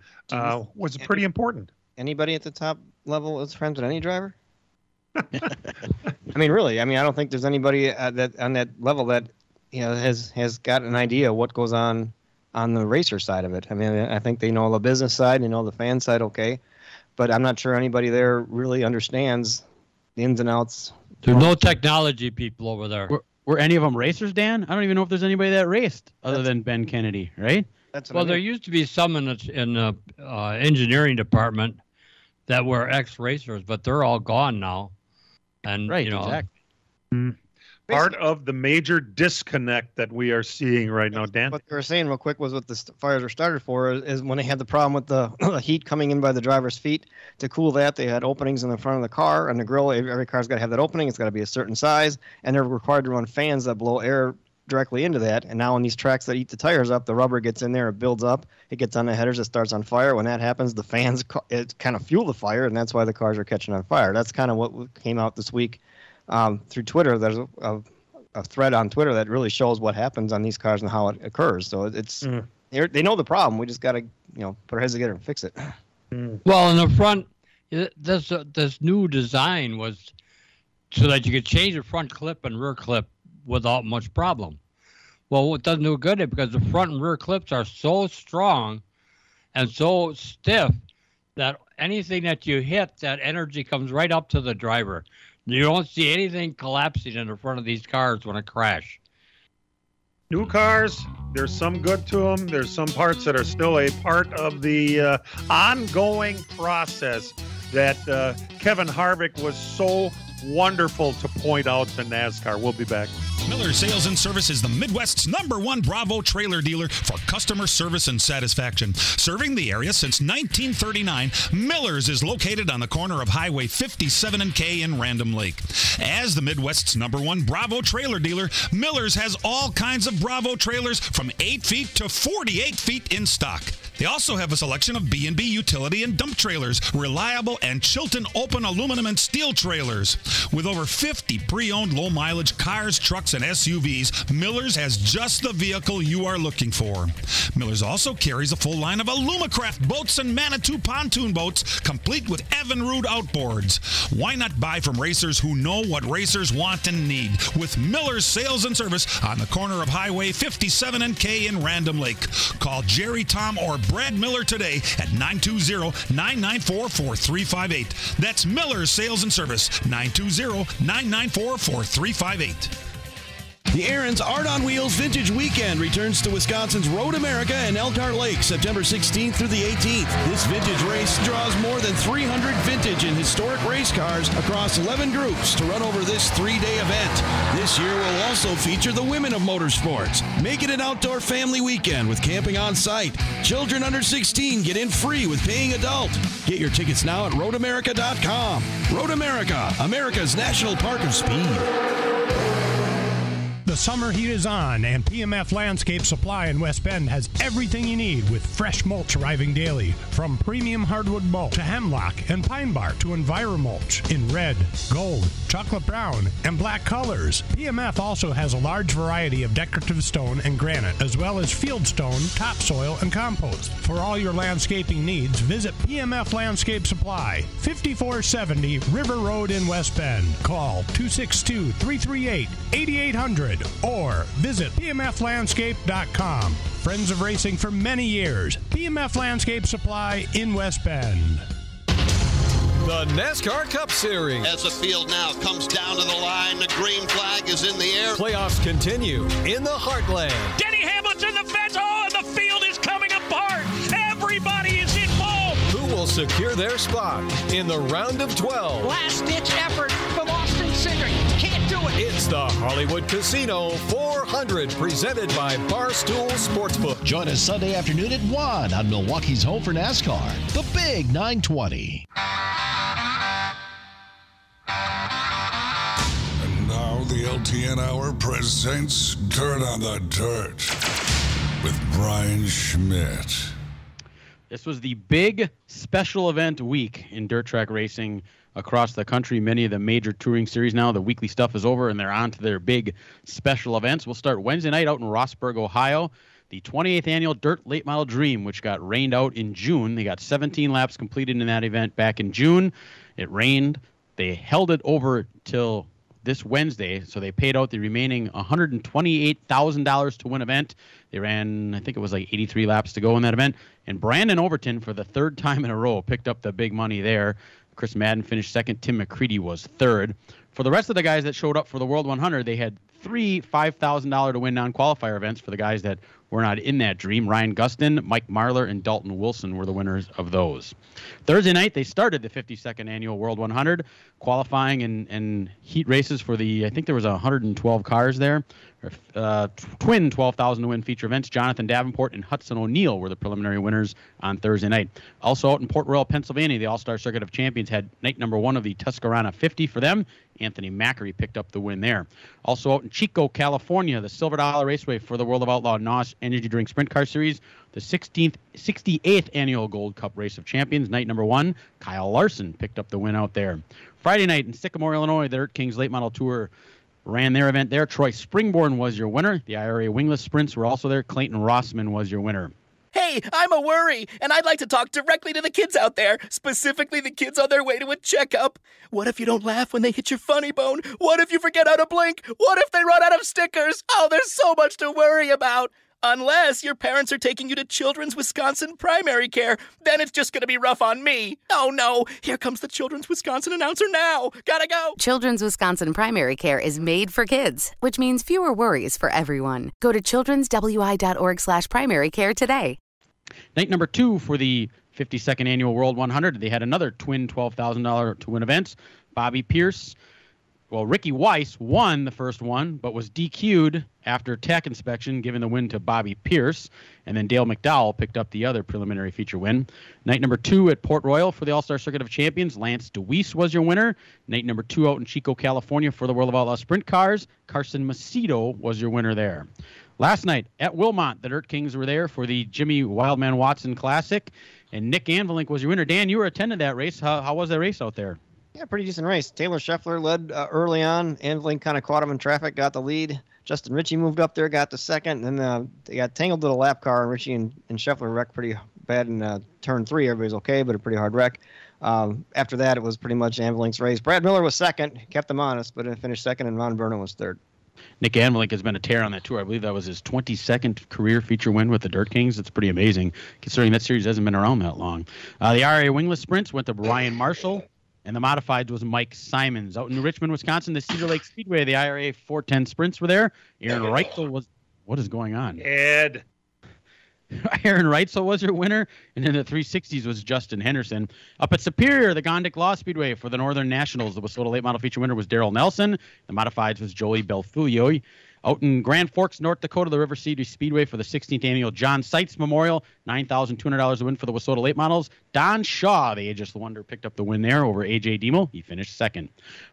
was pretty important. Anybody at the top level is friends with any driver? I mean, really. I mean, I don't think there's anybody on that level that has got an idea what goes on the racer side of it. I mean, I think they know the business side, they know the fan side, okay, but I'm not sure anybody there really understands the ins and outs. There's no technology people over there. Were any of them racers, Dan? I don't even know if there's anybody that raced other than Ben Kennedy, right? There used to be some in the engineering department that were ex-racers, but they're all gone now. And right, exactly. Part of the major disconnect that we are seeing right now, Dan. What they were saying real quick was what the fires were started for is when they had the problem with the heat coming in by the driver's feet. To cool that, they had openings in the front of the car and the grill. Every car's got to have that opening. It's got to be a certain size, and they're required to run fans that blow air directly into that. And now on these tracks that eat the tires up, the rubber gets in there, it builds up, it gets on the headers, it starts on fire. When that happens, the fans kind of fuel the fire, and that's why the cars are catching on fire. That's kind of what came out this week. Through Twitter, there's a thread on Twitter that really shows what happens on these cars and how it occurs. So it's they know the problem. We just got to put our heads together and fix it. Well, in the front, this new design was so that you could change the front clip and rear clip without much problem. Well, it doesn't do good because the front and rear clips are so strong and so stiff that anything that you hit, that energy comes right up to the driver. You don't see anything collapsing in the front of these cars when it crash. New cars, there's some good to them. There's some parts that are still a part of the ongoing process that Kevin Harvick was so wonderful to point out to NASCAR. We'll be back. Miller Sales and Service is the Midwest's #1 Bravo trailer dealer for customer service and satisfaction. Serving the area since 1939, Miller's is located on the corner of Highway 57 and K in Random Lake. As the Midwest's #1 Bravo trailer dealer, Miller's has all kinds of Bravo trailers from 8 feet to 48 feet in stock. They also have a selection of B&B utility and dump trailers, reliable and Chilton open aluminum and steel trailers. With over 50 pre-owned low-mileage cars, trucks, and SUVs, Miller's has just the vehicle you are looking for. Miller's also carries a full line of Alumacraft boats and Manitou pontoon boats, complete with Evinrude outboards. Why not buy from racers who know what racers want and need? With Miller's Sales and Service on the corner of Highway 57 and K in Random Lake. Call Jerry, Tom, or Brad Miller today at 920-994-4358. That's Miller's Sales and Service, 920-994-4358. The Aaron's Art on Wheels Vintage Weekend returns to Wisconsin's Road America and Elkhart Lake September 16th through the 18th. This vintage race draws more than 300 vintage and historic race cars across 11 groups to run over this 3-day event. This year will also feature the women of motorsports. Make it an outdoor family weekend with camping on site. Children under 16 get in free with paying adult. Get your tickets now at roadamerica.com. Road America, America's National Park of Speed. The summer heat is on, and PMF Landscape Supply in West Bend has everything you need with fresh mulch arriving daily. From premium hardwood mulch to hemlock and pine bark to EnviroMulch in red, gold, chocolate brown, and black colors. PMF also has a large variety of decorative stone and granite, as well as field stone, topsoil, and compost. For all your landscaping needs, visit PMF Landscape Supply, 5470 River Road in West Bend. Call 262-338-8800 or visit pmflandscape.com. Friends of racing for many years. PMF Landscape Supply in West Bend. The NASCAR Cup Series. As the field now comes down to the line, the green flag is in the air. Playoffs continue in the Heartland. Denny Hamlin's in the fence. Oh, and the field is coming apart. Everybody is involved. Who will secure their spot in the round of 12? Last-ditch effort from Austin Cindric. Can't do it. It's the Hollywood Casino 400, presented by Barstool Sportsbook. Join us Sunday afternoon at 1 on Milwaukee's home for NASCAR, the Big 920. And now the LTN Hour presents Dirt on the Dirt with Brian Schmidt. This was the big special event week in dirt track racing across the country. Many of the major touring series now, the weekly stuff is over, and they're on to their big special events. We'll start Wednesday night out in Rossburg, Ohio. The 28th annual Dirt Late Model Dream, which got rained out in June. They got 17 laps completed in that event back in June. It rained. They held it over till this Wednesday, so they paid out the remaining $128,000 to win event. They ran, I think it was like 83 laps to go in that event. And Brandon Overton, for the third time in a row, picked up the big money there. Chris Madden finished second. Tim McCready was third. For the rest of the guys that showed up for the World 100, they had three $5,000 to win non-qualifier events for the guys that were not in that dream. Ryan Gustin, Mike Marlar, and Dalton Wilson were the winners of those. Thursday night, they started the 52nd annual World 100, qualifying and heat races for the, I think there was 112 cars there. Twin 12,000 to win feature events. Jonathan Davenport and Hudson O'Neill were the preliminary winners on Thursday night. Also out in Port Royal, Pennsylvania, the All-Star Circuit of Champions had night number 1 of the Tuscarora 50 for them. Anthony Macri picked up the win there. Also out in Chico, California, the Silver Dollar Raceway for the World of Outlaw NOS Energy Drink Sprint Car Series, the 68th annual Gold Cup Race of Champions, night number 1. Kyle Larson picked up the win out there. Friday night in Sycamore, Illinois, the Dirt Kings Late Model Tour ran their event there. Troy Springborn was your winner. The IRA Wingless Sprints were also there. Clayton Rossman was your winner. Hey, I'm a worry, and I'd like to talk directly to the kids out there, specifically the kids on their way to a checkup. What if you don't laugh when they hit your funny bone? What if you forget how to blink? What if they run out of stickers? Oh, there's so much to worry about. Unless your parents are taking you to Children's Wisconsin Primary Care, then it's just going to be rough on me. Oh no, here comes the Children's Wisconsin announcer now. Gotta go. Children's Wisconsin Primary Care is made for kids, which means fewer worries for everyone. Go to childrenswi.org/primary care today. Night number 2 for the 52nd annual World 100. They had another twin $12,000 to win events. Bobby Pierce. Well, Ricky Weiss won the first one, but was DQ'd after tech inspection, giving the win to Bobby Pierce. And then Dale McDowell picked up the other preliminary feature win. Night number 2 at Port Royal for the All-Star Circuit of Champions. Lance DeWeese was your winner. Night number 2 out in Chico, California for the World of Outlaw Sprint Cars. Carson Macedo was your winner there. Last night at Wilmot, the Dirt Kings were there for the Jimmy Wildman Watson Classic. And Nick Anvelink was your winner. Dan, you were attending that race. How was that race out there? Yeah, pretty decent race. Taylor Scheffler led early on. Anvelink kind of caught him in traffic, got the lead. Justin Ritchie moved up there, got the second. And then they got tangled to the lap car, and Ritchie and Scheffler wrecked pretty bad in turn 3. Everybody's okay, but a pretty hard wreck. After that, it was pretty much Anvelink's race. Brad Miller was second, kept him honest, but finished second, and Ron Burnham was third. Nick Anvelink has been a tear on that tour. I believe that was his 22nd career feature win with the Dirt Kings. It's pretty amazing, considering that series hasn't been around that long. The RA Wingless Sprints went to Ryan Marshall. And the modifieds was Mike Simons. Out in Richmond, Wisconsin, the Cedar Lake Speedway, the IRA 410 Sprints were there. Aaron Reitzel was... What is going on? Ed. Aaron Reitzel was your winner. And in the 360s was Justin Henderson. Up at Superior, the Gondik Law Speedway for the Northern Nationals, the Wissota Late Model feature winner was Daryl Nelson. The modifieds was Joey Belfulio. Out in Grand Forks, North Dakota, the River City Speedway for the 16th annual John Seitz Memorial, $9,200 to win for the Wissota Late Models. Don Shaw, the Ageless Wonder, picked up the win there over A.J. Diemel. He finished second.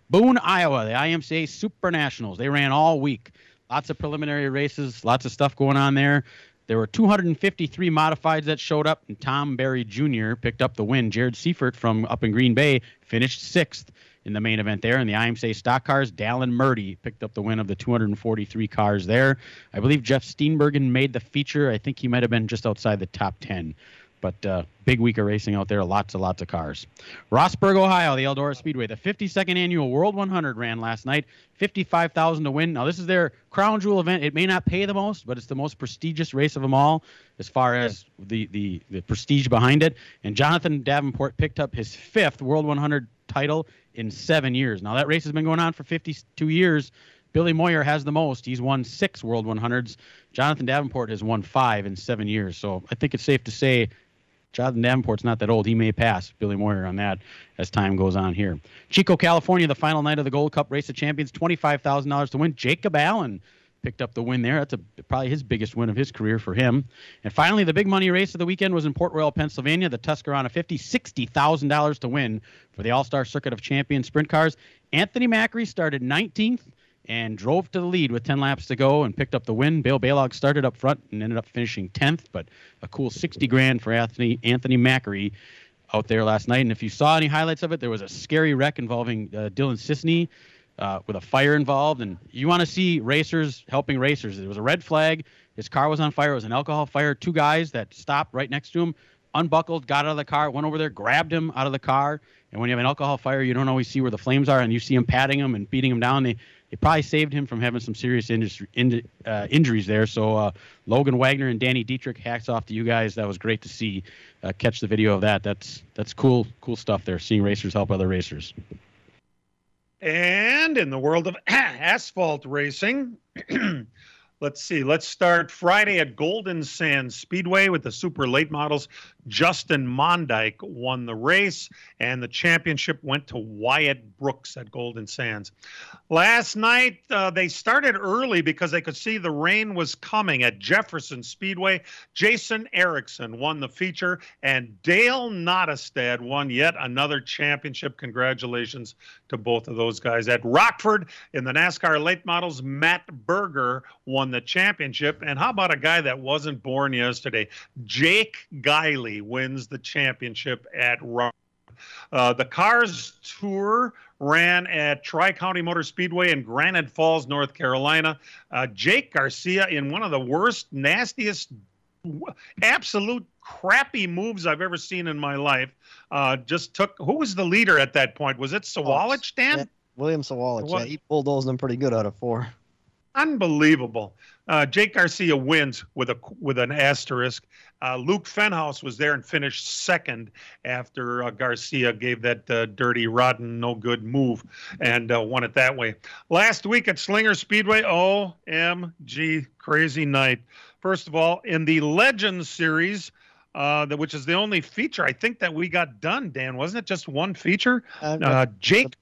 Boone, Iowa, the IMCA Super Nationals. They ran all week. Lots of preliminary races, lots of stuff going on there. There were 253 modifieds that showed up, and Tom Berry Jr. picked up the win. Jared Seifert from up in Green Bay finished 6th in the main event there. In the IMCA stock cars, Dallin Murdy picked up the win of the 243 cars there. I believe Jeff Steenbergen made the feature. I think he might have been just outside the top 10. But big week of racing out there, lots of cars. Rossburg, Ohio, the Eldora Speedway. The 52nd Annual World 100 ran last night. $55,000 to win. Now, this is their crown jewel event. It may not pay the most, but it's the most prestigious race of them all as far as the prestige behind it. And Jonathan Davenport picked up his 5th World 100 title in 7 years. Now, that race has been going on for 52 years. Billy Moyer has the most. He's won 6 World 100s. Jonathan Davenport has won 5 in 7 years. So I think it's safe to say Jonathan Davenport's not that old. He may pass Billy Moyer on that as time goes on here. Chico, California, the final night of the Gold Cup Race of Champions, $25,000 to win. Jacob Allen picked up the win there. That's probably his biggest win of his career for him. And finally, the big money race of the weekend was in Port Royal, Pennsylvania, the Tuscarora 50, $60,000 to win for the All-Star Circuit of Champions Sprint Cars. Anthony Macri started 19th and drove to the lead with 10 laps to go and picked up the win. Bill Balog started up front and ended up finishing 10th, but a cool $60,000 for Anthony Macri out there last night. And if you saw any highlights of it, there was a scary wreck involving Dylan Cisney with a fire involved. And you want to see racers helping racers. There was a red flag. His car was on fire. It was an alcohol fire. 2 guys that stopped right next to him, unbuckled, got out of the car, went over there, grabbed him out of the car. And when you have an alcohol fire, you don't always see where the flames are, and you see him patting him and beating him down. They probably saved him from having some serious injuries there. So Logan Wagner and Danny Dietrich, hats off to you guys. That was great to see. Catch the video of that. That's cool stuff there, seeing racers help other racers. And in the world of asphalt racing, let's see. Let's start Friday at Golden Sands Speedway with the super late models. Justin Mondyke won the race, and the championship went to Wyatt Brooks at Golden Sands. Last night, they started early because they could see the rain was coming at Jefferson Speedway. Jason Erickson won the feature, and Dale Nottestad won yet another championship. Congratulations to both of those guys. At Rockford, in the NASCAR late models, Matt Berger won the championship. And how about a guy that wasn't born yesterday? Jake Guiley wins the championship at Rockford. The Cars Tour ran at Tri-County Motor Speedway in Granite Falls, North Carolina. Jake Garcia, in one of the worst, nastiest, absolute crappy moves I've ever seen in my life, just took, who was the leader at that point? Was it Sawalich, Dan? Yeah, William Sawalich. Yeah, he bulldozed them pretty good out of 4. Unbelievable. Jake Garcia wins with an asterisk. Luke Fenhouse was there and finished 2nd after Garcia gave that dirty, rotten, no good move and won it that way. Last week at Slinger Speedway, OMG, crazy night. First of all, in the Legends Series, which is the only feature I think that we got done, Dan, wasn't it? Just one feature? Jake.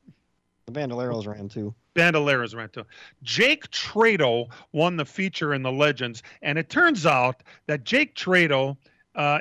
The Bandoleros ran too. Bandoleros ran too. Jake Trado won the feature in the Legends, and it turns out that Jake Trado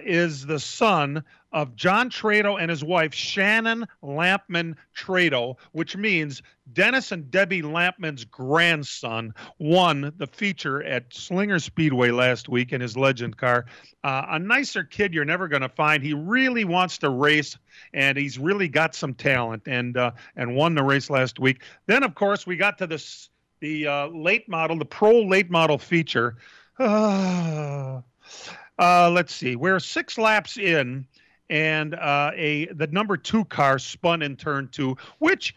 is the son of John Trado and his wife, Shannon Lampman Trado, which means Dennis and Debbie Lampman's grandson won the feature at Slinger Speedway last week in his Legend car. A nicer kid you're never going to find. He really wants to race, and he's really got some talent, and won the race last week. Then, of course, we got to the late model, the pro late model feature. Let's see. We're 6 laps in, and the number 2 car spun in turn 2, which,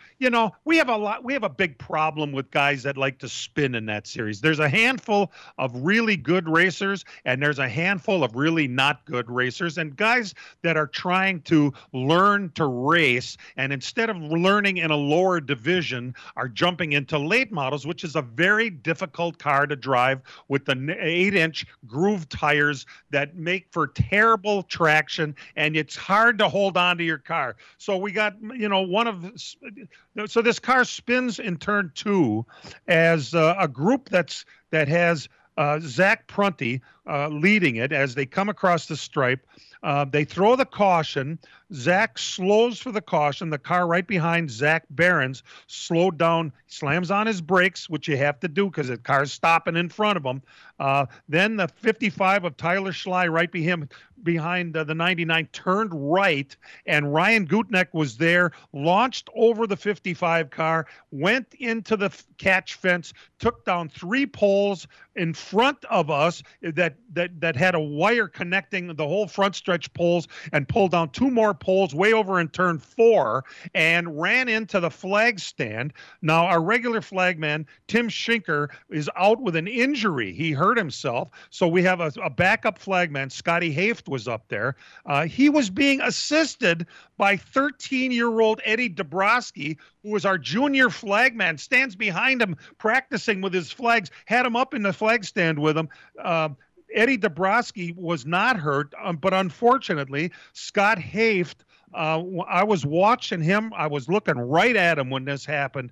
we have a big problem with guys that like to spin in that series. There's a handful of really good racers, and there's a handful of really not good racers, and guys that are trying to learn to race, and instead of learning in a lower division, are jumping into late models, which is a very difficult car to drive with the 8-inch groove tires that make for terrible traction, and it's hard to hold on to your car. So we got, so this car spins in turn 2 as a group that has Zach Prunty leading it as they come across the stripe. They throw the caution. Zach slows for the caution. The car right behind Zach Behrens slowed down, slams on his brakes, which you have to do because the car's stopping in front of him. Then the 55 of Tyler Schley right behind the 99, turned right, and Ryan Gutneck was there, launched over the 55 car, went into the catch fence, took down 3 poles in front of us that had a wire connecting the whole front stretch poles, and pulled down 2 more poles way over in turn 4, and ran into the flag stand. Now, our regular flagman, Tim Schinker, is out with an injury. He hurt himself. So we have a backup flagman. Scotty Haft was up there. He was being assisted by 13-year-old Eddie Dabrowski, who was our junior flagman, stands behind him practicing with his flags, had him up in the flag stand with him. Eddie Dabrowski was not hurt, but unfortunately, Scott Haft, I was watching him. I was looking right at him when this happened.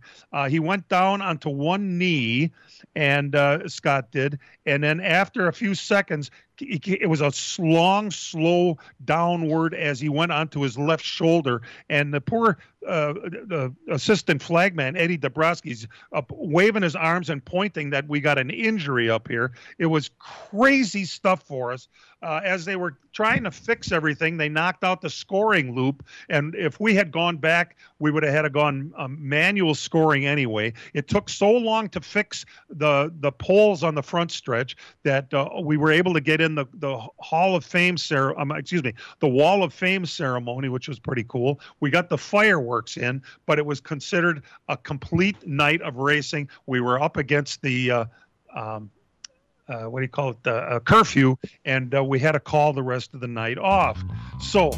He went down onto one knee, and Scott did. And then after a few seconds, it was a long, slow downward as he went onto his left shoulder. And the poor the assistant flagman, Eddie Dabrowski's up waving his arms and pointing that we got an injury up here. It was crazy stuff for us. As they were trying to fix everything, they knocked out the scoring loop. And if we had gone back, we would have had to gone manual scoring anyway. It took so long to fix the poles on the front stretch that we were able to get in the Hall of Fame the Wall of Fame ceremony, which was pretty cool. We got the fireworks in, but it was considered a complete night of racing. We were up against the curfew, and we had to call the rest of the night off. So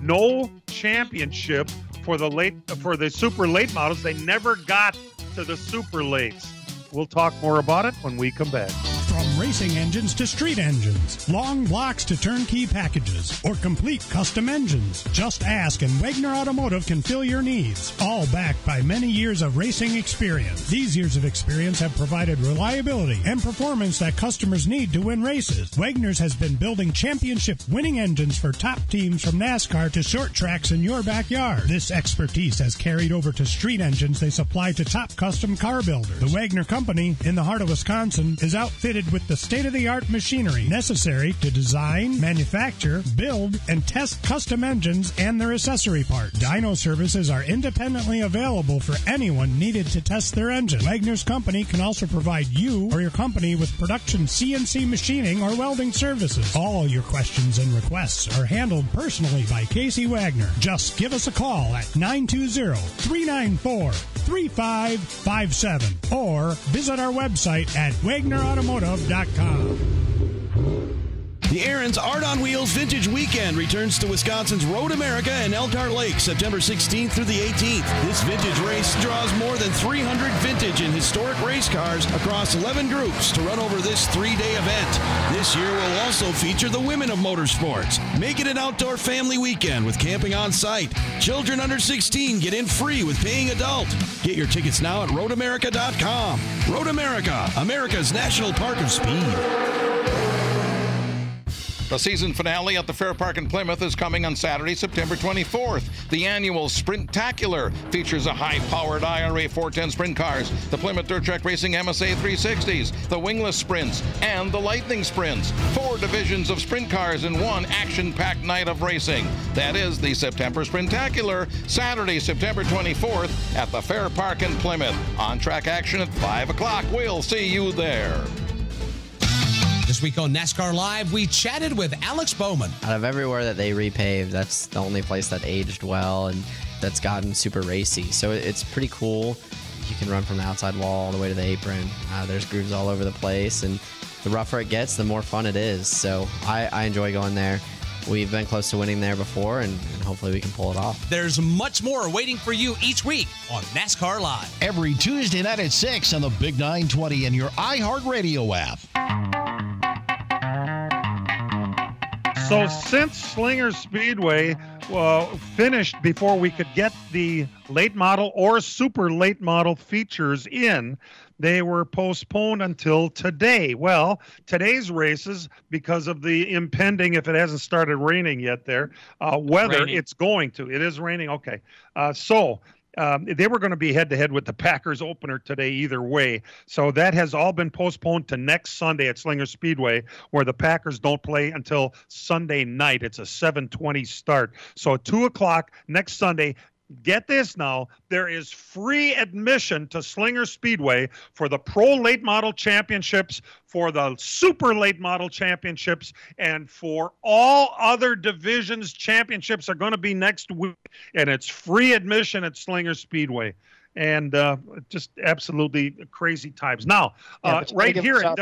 no championship for the super late models. They never got to the super lates. We'll talk more about it when we come back. From racing engines to street engines, long blocks to turnkey packages, or complete custom engines, just ask and Wagner Automotive can fill your needs. All backed by many years of racing experience. These years of experience have provided reliability and performance that customers need to win races. Wagner's has been building championship winning engines for top teams from NASCAR to short tracks in your backyard. This expertise has carried over to street engines they supply to top custom car builders. The Wagner Company, in the heart of Wisconsin, is outfitted with the state-of-the-art machinery necessary to design, manufacture, build, and test custom engines and their accessory parts. Dyno services are independently available for anyone needed to test their engine. Wagner's Company can also provide you or your company with production CNC machining or welding services. All your questions and requests are handled personally by Casey Wagner. Just give us a call at 920-394-3557 or visit our website at wagnerautomotive.com. The Aaron's Art on Wheels Vintage Weekend returns to Wisconsin's Road America and Elkhart Lake September 16th through the 18th. This vintage race draws more than 300 vintage and historic race cars across 11 groups to run over this 3-day event. This year will also feature the women of motorsports. Make it an outdoor family weekend with camping on site. Children under 16 get in free with paying adult. Get your tickets now at roadamerica.com. Road America, America's National Park of Speed. The season finale at the Fair Park in Plymouth is coming on Saturday, September 24th. The annual Sprintacular features a high-powered IRA 410 sprint cars, the Plymouth Dirt Track Racing MSA 360s, the Wingless Sprints, and the Lightning Sprints. 4 divisions of sprint cars in one action-packed night of racing. That is the September Sprintacular, Saturday, September 24th at the Fair Park in Plymouth. On-track action at 5 o'clock. We'll see you there. This week on NASCAR Live, we chatted with Alex Bowman. Out of everywhere that they repaved, that's the only place that aged well and that's gotten super racy. So it's pretty cool. You can run from the outside wall all the way to the apron. There's grooves all over the place, and the rougher it gets, the more fun it is. So I enjoy going there. We've been close to winning there before, and hopefully we can pull it off. There's much more waiting for you each week on NASCAR Live. Every Tuesday night at 6 on the Big 920 and your iHeartRadio app. So since Slinger Speedway finished before we could get the late model or super late model features in, they were postponed until today. Well, today's races, because of the impending, if it hasn't started raining yet there, weather, Raining. it's going to. It is raining. Okay. So they were going to be head-to-head with the Packers opener today either way. So that has all been postponed to next Sunday at Slinger Speedway, where the Packers don't play until Sunday night. It's a 7:20 start. So at 2 o'clock next Sunday, get this now, there is free admission to Slinger Speedway for the Pro Late Model Championships, for the Super Late Model Championships, and for all other divisions. Championships are going to be next week, and it's free admission at Slinger Speedway. And just absolutely crazy times. Now, right here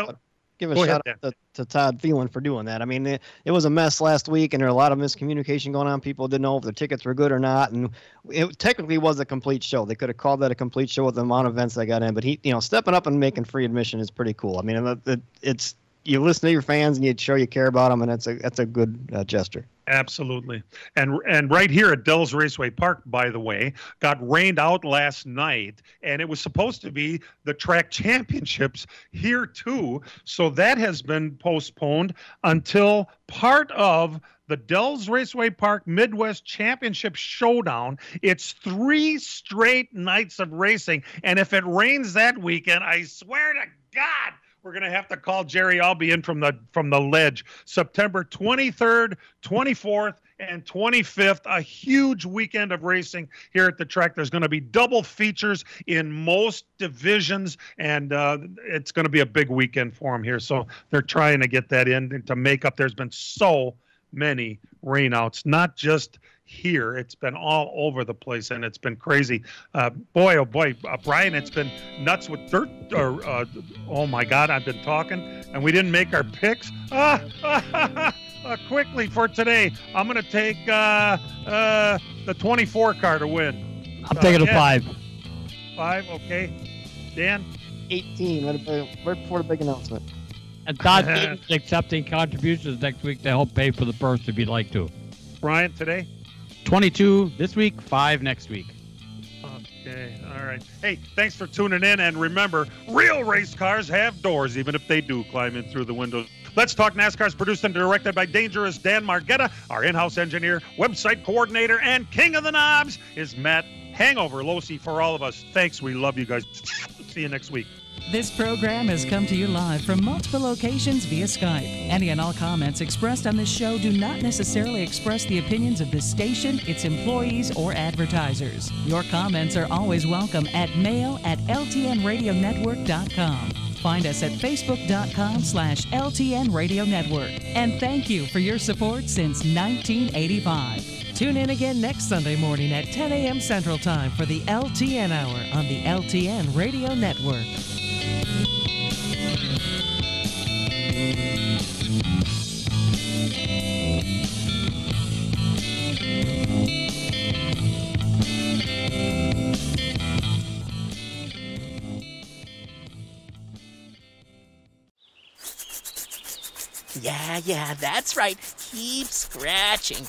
give a shout out to Todd Phelan for doing that. I mean, it was a mess last week, and there were a lot of miscommunication going on. People didn't know if their tickets were good or not, and it technically was a complete show. They could have called that a complete show with the amount of events they got in. But he, stepping up and making free admission is pretty cool. I mean, it's you listen to your fans and you show you care about them, and that's a good gesture. Absolutely. And right here at Dells Raceway Park, by the way, got rained out last night, and it was supposed to be the track championships here too. So that has been postponed until part of the Dells Raceway Park Midwest Championship Showdown. It's 3 straight nights of racing. And if it rains that weekend, I swear to God, we're going to have to call Jerry Albee in from the ledge. September 23rd, 24th, and 25th, a huge weekend of racing here at the track. There's going to be double features in most divisions, and it's going to be a big weekend for them here. So they're trying to get that in to make up. There's been so many rainouts, not just here. It's been all over the place, and it's been crazy. Boy, oh boy, Brian, it's been nuts with dirt. Oh my God, I've been talking, and we didn't make our picks. Quickly for today, I'm going to take the 24 car to win. I'm taking a 5. 5, okay. Dan? 18, right before the big announcement. And Todd is accepting contributions next week to help pay for the purse if you'd like to. Brian, today? 22 this week, 5 next week. Okay, all right. Hey, thanks for tuning in, and remember, real race cars have doors, even if they do climb in through the windows. Let's Talk NASCAR is produced and directed by Dangerous Dan Margetta. Our in-house engineer, website coordinator, and king of the knobs is Matt Hangover Losi for all of us. Thanks, we love you guys. See you next week. This program has come to you live from multiple locations via Skype. Any and all comments expressed on this show do not necessarily express the opinions of this station, its employees, or advertisers. Your comments are always welcome at mail@ltnradionetwork.com. Find us at facebook.com/LTN Radio Network. And thank you for your support since 1985. Tune in again next Sunday morning at 10 a.m. Central Time for the LTN Hour on the LTN Radio Network. Yeah, that's right. Keep scratching.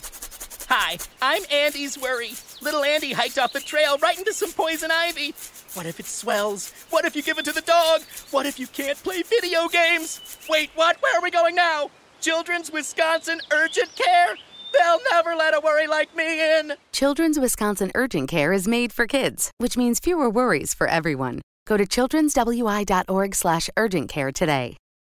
Hi, I'm Andy's worry. Little Andy hiked off the trail right into some poison ivy. What if it swells? What if you give it to the dog? What if you can't play video games? Wait, what? Where are we going now? Children's Wisconsin Urgent Care? They'll never let a worry like me in. Children's Wisconsin Urgent Care is made for kids, which means fewer worries for everyone. Go to childrenswi.org/urgentcare today.